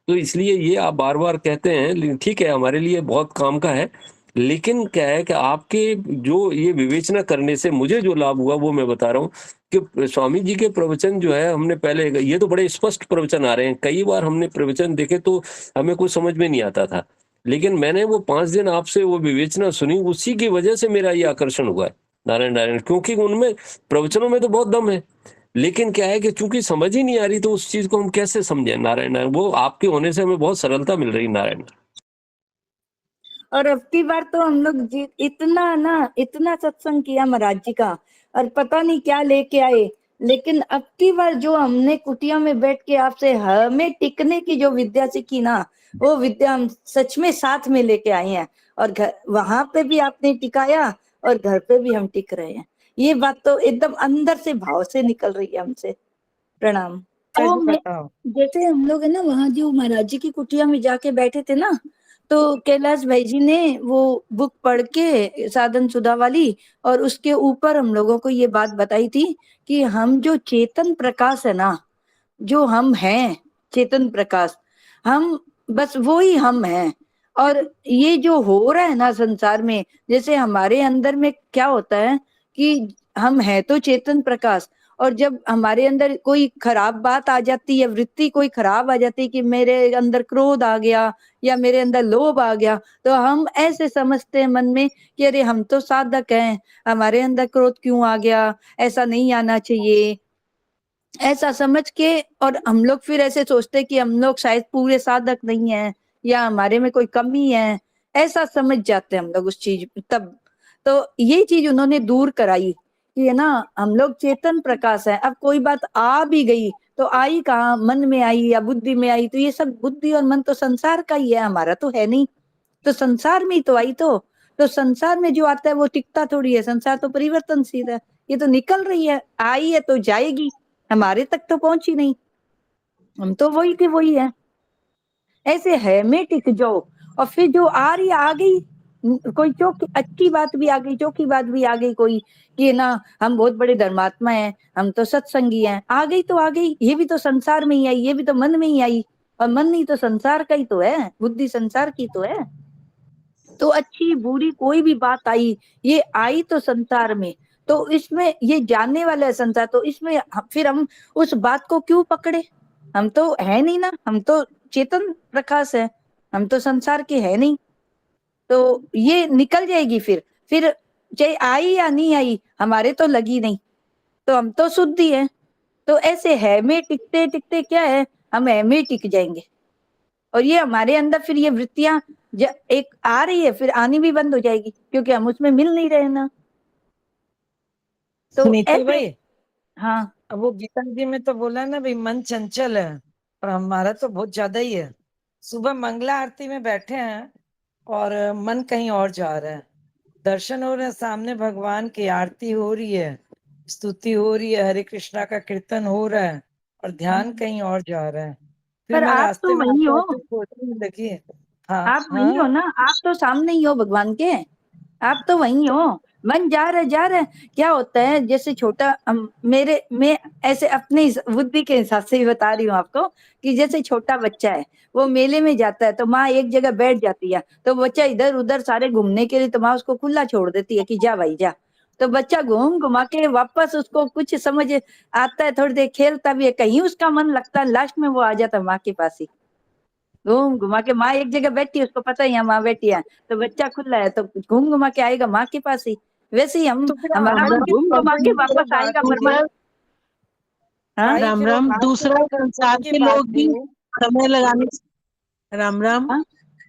तो इसलिए ये आप बार बार कहते हैं, लेकिन ठीक है, हमारे लिए बहुत काम का है। लेकिन क्या है कि आपके जो ये विवेचना करने से मुझे जो लाभ हुआ वो मैं बता रहा हूँ कि स्वामी जी के प्रवचन जो है, हमने पहले, ये तो बड़े स्पष्ट प्रवचन आ रहे हैं, कई बार हमने प्रवचन देखे तो हमें कुछ समझ में नहीं आता था, लेकिन मैंने वो 5 दिन आपसे वो विवेचना सुनी, उसी की वजह से मेरा ये आकर्षण हुआ है। नारायण नारायण, क्योंकि उनमें प्रवचनों में तो बहुत दम है, लेकिन क्या है कि चूंकि समझ ही नहीं आ रही, तो उस चीज को हम कैसे समझें। नारायण नारायण, वो आपके होने से हमें बहुत सरलता मिल रही। नारायण। और अब की बार तो हम लोग इतना सत्संग किया महाराज जी का, और पता नहीं क्या लेके आए, लेकिन अब की बार जो हमने कुटिया में बैठ के आपसे हमें टिकने की जो विद्या सीखी ना, वो विद्या हम सच में साथ में लेके आए हैं। और घर वहां पे भी आपने टिकाया, और घर पे भी हम टिक रहे हैं। ये बात तो एकदम अंदर से भाव से निकल रही है हमसे। प्रणाम। तो मैं, जैसे हम लोग है ना वहां जो महाराज जी की कुटिया में जाके बैठे थे ना, तो कैलाश भाई जी ने वो बुक पढ़ के साधन सुधा वाली, और उसके ऊपर हम लोगों को ये बात बताई थी कि हम जो चेतन प्रकाश है ना, जो हम हैं चेतन प्रकाश, हम बस वो ही हम हैं। और ये जो हो रहा है ना संसार में, जैसे हमारे अंदर में क्या होता है कि हम हैं तो चेतन प्रकाश, और जब हमारे अंदर कोई खराब बात आ जाती है, वृत्ति कोई खराब आ जाती है कि मेरे अंदर क्रोध आ गया या मेरे अंदर लोभ आ गया, तो हम ऐसे समझते हैं मन में कि अरे हम तो साधक हैं, हमारे अंदर क्रोध क्यों आ गया, ऐसा नहीं आना चाहिए, ऐसा समझ के। और हम लोग फिर ऐसे सोचते कि हम लोग शायद पूरे साधक नहीं हैं, या हमारे में कोई कमी है, ऐसा समझ जाते हैं हम लोग उस चीज तब। तो ये चीज उन्होंने दूर कराई कि है ना, हम लोग चेतन प्रकाश है। अब कोई बात आ भी गई तो आई कहाँ, मन में आई या बुद्धि में आई, तो ये सब बुद्धि और मन तो संसार का ही है, हमारा तो है नहीं। तो संसार में ही तो आई, तो संसार में जो आता है वो टिकता थोड़ी है, संसार तो परिवर्तनशील है। ये तो निकल रही है, आई है तो जाएगी, हमारे तक तो पहुंची नहीं, हम तो वही के वही है। ऐसे है में टिक जाओ, और फिर जो आ रही आ गई, कोई चौकी अच्छी बात भी आ गई, चौकी बात भी आ गई कोई, कि ना हम बहुत बड़े धर्मात्मा हैं, हम तो सत्संगी हैं, आ गई तो आ गई, ये भी तो संसार में ही आई, ये भी तो मन में ही आई, और मन ही तो संसार का ही तो है, बुद्धि संसार की तो है। तो अच्छी बुरी कोई भी बात आई, ये आई तो संसार में, तो इसमें ये जानने वाला है संसार, तो इसमें फिर हम उस बात को क्यों पकड़े, हम तो है नहीं ना, हम तो चेतन प्रकाश है, हम तो संसार के है नहीं। तो ये निकल जाएगी फिर चाहे आई या नहीं आई, हमारे तो लगी नहीं, तो हम तो शुद्ध ही है। तो ऐसे है में टिकते टिकते क्या है, हम है में टिक जाएंगे, और ये हमारे अंदर फिर ये वृत्तियां एक आ रही है, फिर आनी भी बंद हो जाएगी, क्योंकि हम उसमें मिल नहीं रहे ना। तो सुनीता भाई, हाँ, अब वो गीता जी में तो बोला ना भाई, मन चंचल है, और हमारा तो बहुत ज्यादा ही है। सुबह मंगला आरती में बैठे हैं और मन कहीं और जा रहा है, दर्शन हो रहे हैं सामने भगवान की, आरती हो रही है, स्तुति हो रही है, हरे कृष्णा का कीर्तन हो रहा है, और ध्यान कहीं और जा रहा है। फिर पर मैं आप रास्ते तो में वही हो, आते सोचने लगी, हाँ आप वही हो हाँ ना, आप तो सामने ही हो भगवान के, आप तो वही हो। मन जा रहा है। क्या होता है जैसे छोटा मैं ऐसे अपनी बुद्धि के हिसाब से ही बता रही हूँ आपको कि जैसे छोटा बच्चा है, वो मेले में जाता है तो माँ एक जगह बैठ जाती है, तो बच्चा इधर उधर सारे घूमने के लिए तो माँ उसको खुला छोड़ देती है कि जा भाई जा। तो बच्चा घूम घुमा के वापस उसको कुछ समझ आता है, थोड़ी देर खेलता भी है, कहीं उसका मन लगता है, लास्ट में वो आ जाता है माँ के पास ही। घूम घुमा के माँ एक जगह बैठी है, उसको पता ही है माँ बैठी है, तो बच्चा खुला है तो घूम घुमा के आएगा माँ के पास ही। वैसे ही हम तो फिर हमारा आज मन की घूम घुमा के बात वापस आएगा परमात्मा। हाँ भाई राम फिर वो राम। बात दूसरा, तो संसार की के बात लोग भी थी। समय लगाने, राम राम, हाँ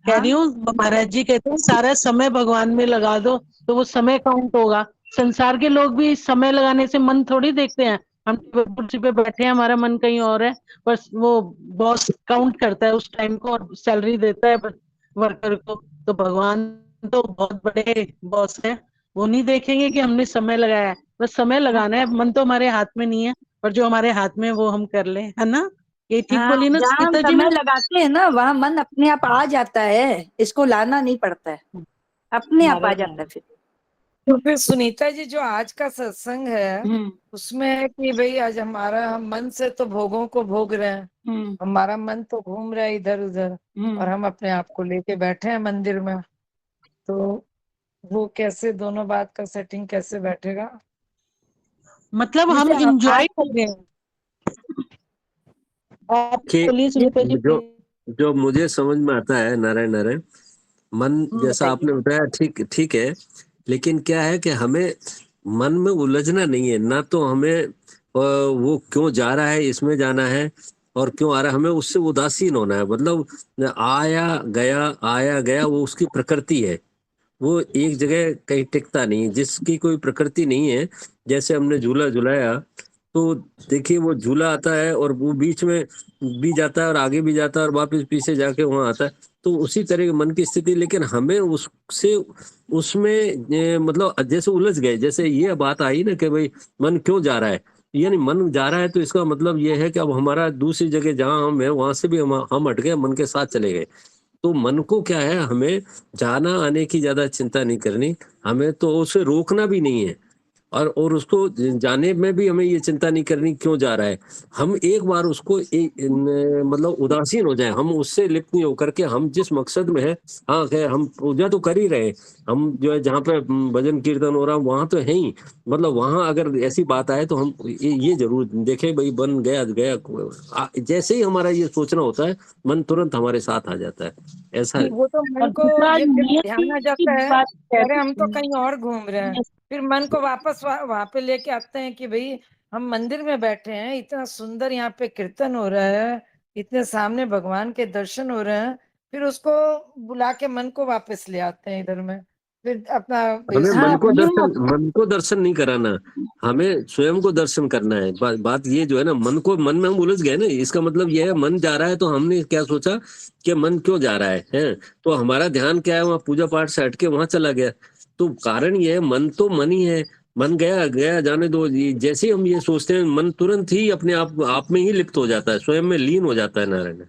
कह रही हूँ महाराज जी कहते हैं सारा समय भगवान में लगा दो तो वो समय काउंट होगा। संसार के लोग भी समय लगाने से मन थोड़ी देखते हैं। हम कुर्सी पे बैठे हैं, हमारा मन कहीं और है, बस वो बॉस काउंट करता है उस टाइम को और सैलरी देता है वर्कर को। तो भगवान तो बहुत बड़े बॉस है, वो नहीं देखेंगे कि हमने समय लगाया है। बस समय लगाना है, मन तो हमारे हाथ में नहीं है, और जो हमारे हाथ में है वो हम कर लें, है ना? ये ठीक हाँ, बोली ना जहाँ हम सीता जी समय मैं? लगाते हैं ना वहाँ मन अपने आप आ जाता है, इसको लाना नहीं पड़ता है, अपने आप आ जाता है फिर। तो फिर सुनीता जी जो आज का सत्संग है हम्म उसमें है कि भाई आज हम मन से तो भोगों को भोग रहे हैं, हम्म हमारा मन तो घूम रहा है इधर उधर और हम्म हम अपने आप को लेके बैठे हैं मंदिर में। तो वो कैसे दोनों बात का सेटिंग कैसे बैठेगा? मतलब हम जैसे आज इंजॉय कर रहे हैं। आप कि बोलिए सुनीता जी जो प्लीज। जो मुझे समझ में आता है, नारायण नारायण, मन जैसा बताइए। आपने बताया ठीक ठीक है, लेकिन क्या है कि हमें मन में उलझना नहीं है ना, तो हमें वो क्यों जा रहा है इसमें जाना है और क्यों आ रहा है, हमें उससे उदासीन होना है। मतलब आया गया वो उसकी प्रकृति है, वो एक जगह कहीं टिकता नहीं। जिसकी कोई प्रकृति नहीं है, जैसे हमने झूला झुलाया तो देखिए वो झूला आता है और वो बीच में भी जाता है और आगे भी जाता है और वापस पीछे जाके वहां आता है। तो उसी तरह की मन की स्थिति, लेकिन हमें उससे उसमें मतलब जैसे उलझ गए, जैसे ये बात आई ना कि भाई मन क्यों जा रहा है, यानी मन जा रहा है तो इसका मतलब ये है कि अब हमारा दूसरी जगह जहां हम है वहां से भी हम हट गए, मन के साथ चले गए। तो मन को क्या है, हमें जाना आने की ज्यादा चिंता नहीं करनी, हमें तो उसे रोकना भी नहीं है, और उसको जाने में भी हमें ये चिंता नहीं करनी क्यों जा रहा है। हम एक बार उसको मतलब उदासीन हो जाए, हम उससे लिप्त नहीं होकर के हम जिस मकसद में है, हाँ खैर हम पूजा तो कर ही रहे हैं, हम जो है जहाँ पे भजन कीर्तन हो रहा है वहां तो है ही, मतलब वहां अगर ऐसी बात आए तो हम ये जरूर देखें भाई बन गया गया। जैसे ही हमारा ये सोचना होता है, मन तुरंत हमारे साथ आ जाता है, ऐसा है। वो तो मन और को दूसरा ये फिर ध्यान आ नियति की जाता है, बात कह अरे हम तो रही कहीं और घूम रहे हैं, हूँ। फिर मन को वापस वहां पे लेके आते हैं कि भाई हम मंदिर में बैठे हैं, इतना सुंदर यहाँ पे कीर्तन हो रहा है, इतने सामने भगवान के दर्शन हो रहे हैं, फिर उसको बुला के मन को वापस ले आते हैं इधर में, फिर अपना भाई हमें हाँ मन को दर्शन नहीं कराना, हमें स्वयं को दर्शन करना है। बात ये जो है ना, मन में हम उलझ गए ना, इसका मतलब ये है मन जा रहा है तो हमने क्या सोचा कि मन क्यों जा रहा है, तो हमारा ध्यान क्या है, वहाँ पूजा पाठ से हटके वहां चला गया। तो कारण ये है, मन तो मन ही है, मन गया गया जाने दो। जैसे ही हम ये सोचते हैं, मन तुरंत ही अपने आप में ही लिप्त हो जाता है, स्वयं में लीन हो जाता है। नारायण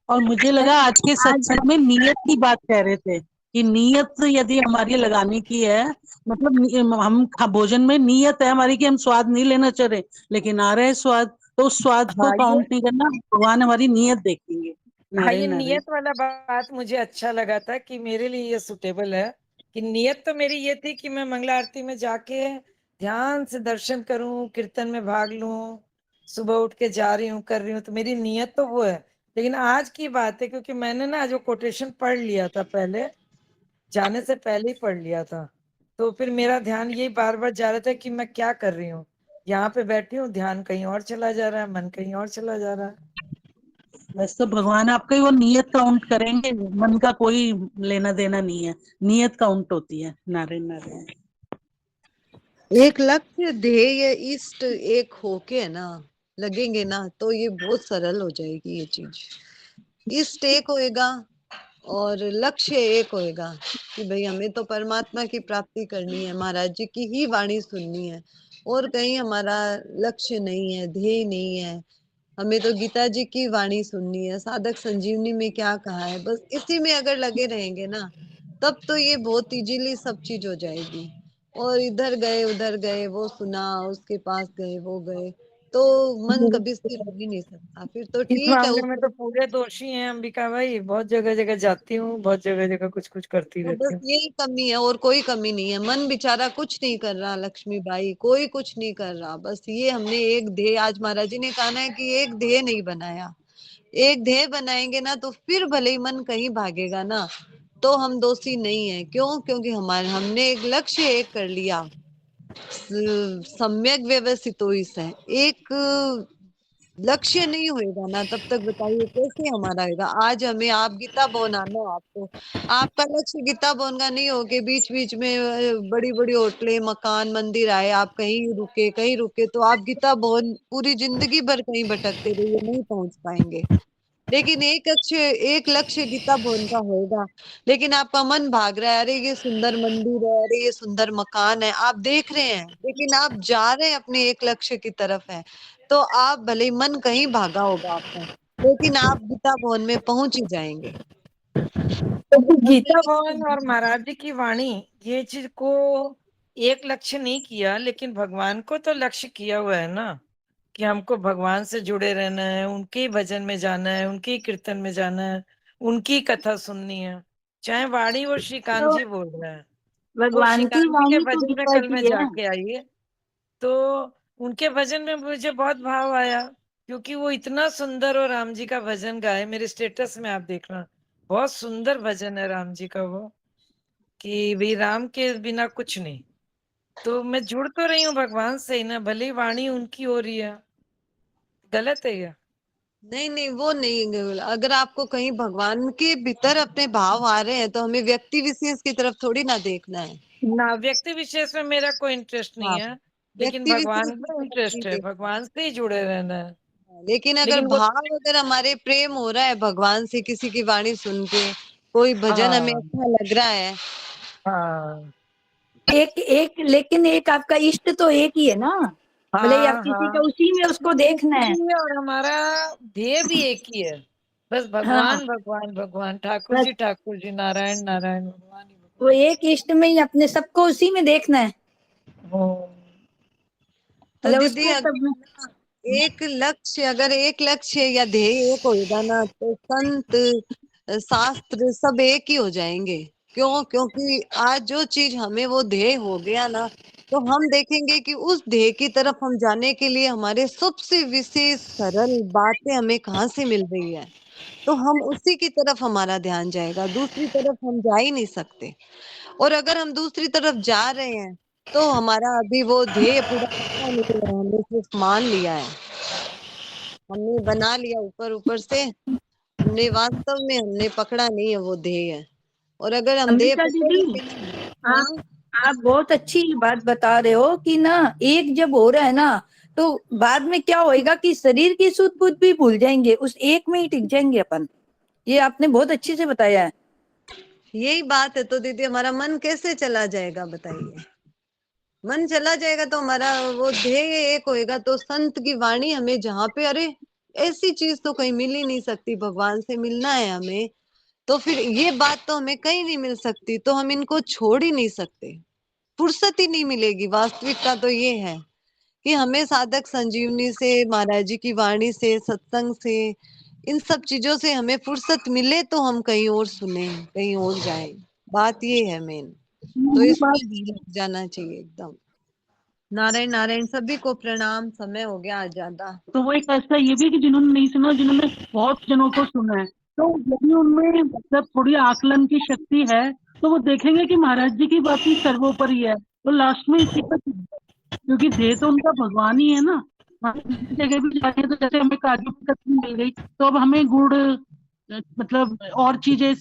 और मुझे लगा आज के आज सत्संग में नियत की बात कह रहे थे कि नियत यदि हमारी लगाने की है, मतलब हम भोजन में नियत है हमारी कि हम स्वाद नहीं लेना चाह रहे, लेकिन आ रहा है स्वाद, तो उस स्वाद को हाँ ये काउंट नहीं करना, भगवान हमारी नियत देखेंगे। हाँ ये नारायण नारायण। नियत वाला बात मुझे अच्छा लगा था कि मेरे लिए ये सुटेबल है, कि नियत तो मेरी ये थी कि मैं मंगला आरती में जाके ध्यान से दर्शन करूं, कीर्तन में भाग लूं, सुबह उठ के जा रही हूँ कर रही हूँ, तो मेरी नियत तो वो है। लेकिन आज की बात है क्योंकि मैंने ना जो कोटेशन पढ़ लिया था पहले, जाने से पहले ही पढ़ लिया था, तो फिर मेरा ध्यान यही बार बार जा रहा था कि मैं क्या कर रही हूँ, यहाँ पे बैठी हूँ, ध्यान कहीं और चला जा रहा है, मन कहीं और चला जा रहा है। बस तो भगवान आपका ही वो नियत काउंट करेंगे, मन का कोई लेना देना नहीं है, नियत काउंट होती है। नारायण नारायण। एक लक्ष्य ध्येय इष्ट एक होके ना लगेंगे ना तो ये बहुत सरल हो जाएगी ये चीज। इष्ट एक होएगा और लक्ष्य एक होएगा कि भाई हमें तो परमात्मा की प्राप्ति करनी है, महाराज जी की ही वाणी सुननी है, और कहीं हमारा लक्ष्य नहीं है, ध्येय नहीं है। हमें तो गीता जी की वाणी सुननी है, साधक संजीवनी में क्या कहा है, बस इसी में अगर लगे रहेंगे ना तब तो ये बहुत इजीली सब चीज हो जाएगी। और इधर गए उधर गए, वो सुना, उसके पास गए वो गए, तो मन कभी स्थिर हो ही नहीं सकता। फिर तो इस ठीक है मामले उस में तो पूरे दोषी हैं अंबिका भाई, बहुत जगह जगह जाती हूँ, बहुत जगह जगह कुछ कुछ करती तो रहती बस हूँ। यही कमी है और कोई कमी नहीं है। मन बेचारा कुछ नहीं कर रहा लक्ष्मी बाई, कोई कुछ नहीं कर रहा। बस ये हमने एक ध्येय, आज महाराज जी ने कहा ना कि एक ध्येय नहीं बनाया। एक ध्येय बनाएंगे ना तो फिर भले ही मन कहीं भागेगा ना, तो हम दोषी नहीं है। क्यों? क्योंकि हमारे हमने एक लक्ष्य एक कर लिया, सम्यक व्यवस्थित हो इस है। एक लक्ष्य नहीं होएगा ना तब तक बताइए कैसे हमारा होगा। आज हमें आप गीता भवन आना है आपको, आपका लक्ष्य गीता भवन का नहीं हो के बीच बीच में बड़ी बड़ी होटलें मकान मंदिर आए, आप कहीं रुके तो आप गीता भवन पूरी जिंदगी भर कहीं भटकते रहिए, नहीं पहुंच पाएंगे। लेकिन एक लक्ष्य गीता भवन का होगा। लेकिन आपका मन भाग रहा है, अरे ये सुंदर मंदिर है, अरे ये सुंदर मकान है, आप देख रहे हैं लेकिन आप जा रहे हैं अपने एक लक्ष्य की तरफ है। तो आप भले ही मन कहीं भागा होगा आपका, लेकिन आप गीता भवन में पहुंच ही जाएंगे। गीता भवन और महाराज जी की वाणी, ये चीज को एक लक्ष्य नहीं किया, लेकिन भगवान को तो लक्ष्य किया हुआ है ना, कि हमको भगवान से जुड़े रहना है, उनके ही भजन में जाना है, उनके ही कीर्तन में जाना है, उनकी ही कथा सुननी है। चाहे वाणी वो श्रीकांत तो जी बोल रहे हैं, वो भगवान की श्रीकांत जी के वाणी तो भजन में गीता कल मैं की है। जाके आई है, तो उनके भजन में मुझे बहुत भाव आया, क्योंकि वो इतना सुंदर और राम जी का भजन गाए। मेरे स्टेटस में आप देखना, बहुत सुंदर भजन है राम जी का वो, कि भाई राम के बिना कुछ नहीं। तो मैं जुड़ तो रही हूँ भगवान से ही ना, भले ही वाणी उनकी हो रही है। गलत है ये? नहीं नहीं, वो नहीं। अगर आपको कहीं भगवान के भीतर अपने भाव आ रहे हैं तो हमें व्यक्ति विशेष की तरफ थोड़ी ना देखना है। ना, व्यक्ति विशेष में मेरा कोई इंटरेस्ट नहीं हाँ, है, लेकिन व्यक्ति विशेष भगवान की में तरफ नहीं इंटरेस्ट है, देखना भगवान से ही जुड़े रहना है। है। लेकिन अगर लेकिन वो, भाव, अगर हमारे प्रेम हो रहा है भगवान से, किसी की वाणी सुन के कोई भजन हमें हाँ अच्छा लग रहा है। हाँ एक एक लेकिन एक आपका इष्ट तो एक ही है ना, भले ही आप हाँ किसी का हाँ, उसी में उसको देखना एक है। ही है और हमारा ध्येय भी एक ही है। बस हाँ, भगवान भगवान भगवान, ठाकुर बस जी नारायण नारायण, भगवान ही वो एक इष्ट में ही अपने सबको उसी में देखना है, भगवान। तो मतलब दीदी उसको सब में। अगर एक लक्ष्य, अगर एक लक्ष्य या ध्येय एक होगा ना तो संत शास्त्र सब एक ही हो जाएंगे। क्यों? क्योंकि आज जो चीज हमें वो ध्येय हो गया ना, तो हम देखेंगे कि उस ध्येय की तरफ हम जाने के लिए हमारे सबसे विशेष सरल बातें हमें कहाँ से मिल रही है, तो हम उसी की तरफ हमारा ध्यान जाएगा, दूसरी तरफ हम जा ही नहीं सकते। और अगर हम दूसरी तरफ जा रहे हैं तो हमारा अभी वो ध्येय पूरा पक्का नहीं है, हमने सिर्फ मान लिया है, हमने बना लिया ऊपर ऊपर से, हमने वास्तव में हमने पकड़ा नहीं है वो ध्येय। और अगर हम ध्येय अंबिका पकड़ दीदी, लेंगे ना। आप हाँ, आप बहुत अच्छी बात बता रहे हो कि ना, एक जब हो रहा है ना, तो बाद में क्या होएगा कि शरीर की सुध बुध भी भूल जाएंगे, उस एक में ही टिक जाएंगे अपन। ये आपने बहुत अच्छे से बताया है। यही बात है। तो दीदी हमारा मन कैसे चला जाएगा बताइए? मन चला जाएगा तो हमारा वो ध्येय एक होएगा। तो संत की वाणी हमें जहाँ पे, अरे ऐसी चीज तो कहीं मिल ही नहीं सकती, भगवान से मिलना है हमें, तो फिर ये बात तो हमें कहीं नहीं मिल सकती, तो हम इनको छोड़ ही नहीं सकते, फुर्सत ही नहीं मिलेगी। वास्तविकता तो ये है कि हमें साधक संजीवनी से, महाराज जी की वाणी से, सत्संग से, इन सब चीजों से हमें फुर्सत मिले तो हम कहीं और सुने, कहीं और जाए। बात ये है मेन। तो ये इसमें बात ध्यान लग जाना चाहिए एकदम। नारायण नारायण, सभी को प्रणाम। समय हो गया आज ज्यादा। तो वो एक ऐसा ये भी है कि जिन्होंने नहीं सुना, जिन्होंने बहुत जनों को सुना है, तो यदि उनमें मतलब थोड़ी आकलन की शक्ति है, तो वो देखेंगे कि महाराज जी की बात ही सर्वोपरि है, तो लास्ट में इसी पर, क्योंकि ध्येय तो उनका भगवान ही है ना। हम किसी जगह भी जाएंगे तो जैसे हमें काजू की कतली मिल गई, तो अब हमें गुड़ मतलब और चीजें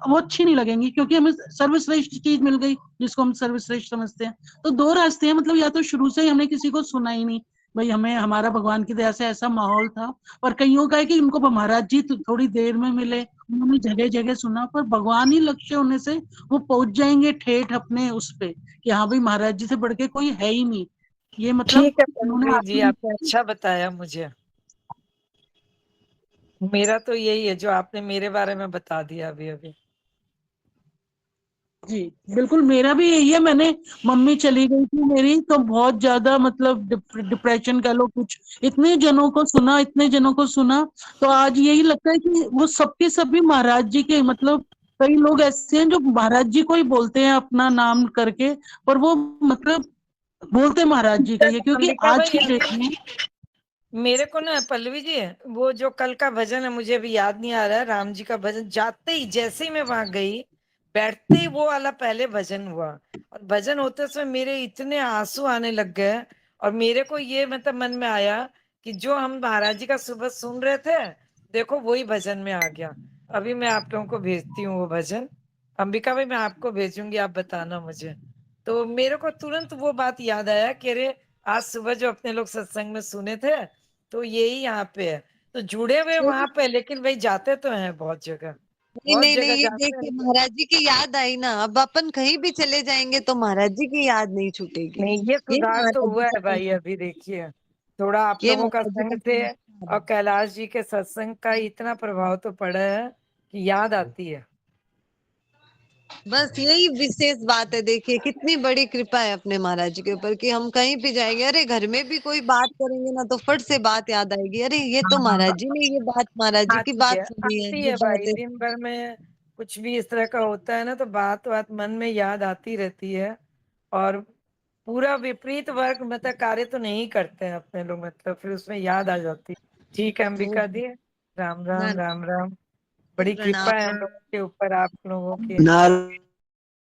वो अच्छी नहीं लगेंगी, क्योंकि हमें सर्वश्रेष्ठ चीज मिल गई जिसको हम सर्वश्रेष्ठ समझते हैं। तो दो रास्ते हैं, मतलब या तो शुरू से ही हमने किसी को सुना ही नहीं, भाई हमें हमारा भगवान की दया से ऐसा माहौल था, और कईयों का है कि उनको महाराज जी थोड़ी देर में मिले, उन्होंने जगह जगह सुना, पर भगवान ही लक्ष्य होने से वो पहुंच जाएंगे ठेठ अपने उस पे कि हाँ भाई महाराज जी से बढ़ के कोई है ही नहीं। ये मतलब ठीक है उन्होंने पंडित जी, आत्म, आपने अच्छा बताया मुझे। मेरा तो यही है जो आपने मेरे बारे में बता दिया अभी अभी। जी बिल्कुल, मेरा भी यही है। मैंने, मम्मी चली गई थी मेरी, तो बहुत ज्यादा मतलब डिप्रेशन कह लो कुछ, इतने जनों को सुना, इतने जनों को सुना, तो आज यही लगता है कि वो सबके सभी महाराज जी के, मतलब कई लोग ऐसे हैं जो महाराज जी को ही बोलते हैं अपना नाम करके, पर वो मतलब बोलते महाराज जी का ही है, क्योंकि अंबिका आज भाई, की डेट में मेरे को ना पल्लवी जी, वो जो कल का भजन है, मुझे अभी याद नहीं आ रहा है, राम जी का भजन, जाते ही जैसे ही मैं वहां गई, बैठते ही वो वाला पहले भजन हुआ, और भजन होते समय मेरे इतने आंसू आने लग गए, और मेरे को ये मतलब मन में आया कि जो हम महाराज जी का सुबह सुन रहे थे, देखो वही भजन में आ गया। अभी मैं आप लोगों को भेजती हूँ वो भजन, अंबिका भाई मैं आपको भेजूंगी, आप बताना मुझे। तो मेरे को तुरंत वो बात याद आया कि अरे आज सुबह जो अपने लोग सत्संग में सुने थे, तो यही यहाँ पे है, तो जुड़े हुए वहां पे, लेकिन भाई जाते तो हैं बहुत जगह, नहीं बहुत नहीं जगह नहीं, ये जाते देखिए हैं। महाराज जी की याद आई ना, अब अपन कहीं भी चले जाएंगे तो महाराज जी की याद नहीं छूटेगी। नहीं, ये ये सुधार तो महाराज जी हुआ का है भाई, चमत्कार, अभी देखिए थोड़ा आप ये लोगों का महाराज जी का संग से चमत्कार और है। कैलाश जी के सत्संग का इतना प्रभाव तो पड़ा है कि याद आती है। बस यही विशेष बात है, देखिए कितनी बड़ी कृपा है अपने महाराज जी के ऊपर कि हम कहीं भी जाएंगे, अरे घर में भी कोई बात करेंगे ना तो फट से बात याद आएगी, अरे ये तो महाराज जी ने ये बात, महाराज जी की बात सुनी है, आती ये है भाई, बात है। दिन भर में कुछ भी इस तरह का होता है ना, तो बात बात मन में याद आती रहती है, और पूरा विपरीत वर्ग मतलब कार्य तो नहीं करते हैं अपने लोग, मतलब फिर उसमें याद आ जाती है। ठीक है वो अंबिका दी, राम ना राम राम राम। बड़ी प्रणाम। कृपा है हम लोगों के ऊपर, आप लोगों की। नारायण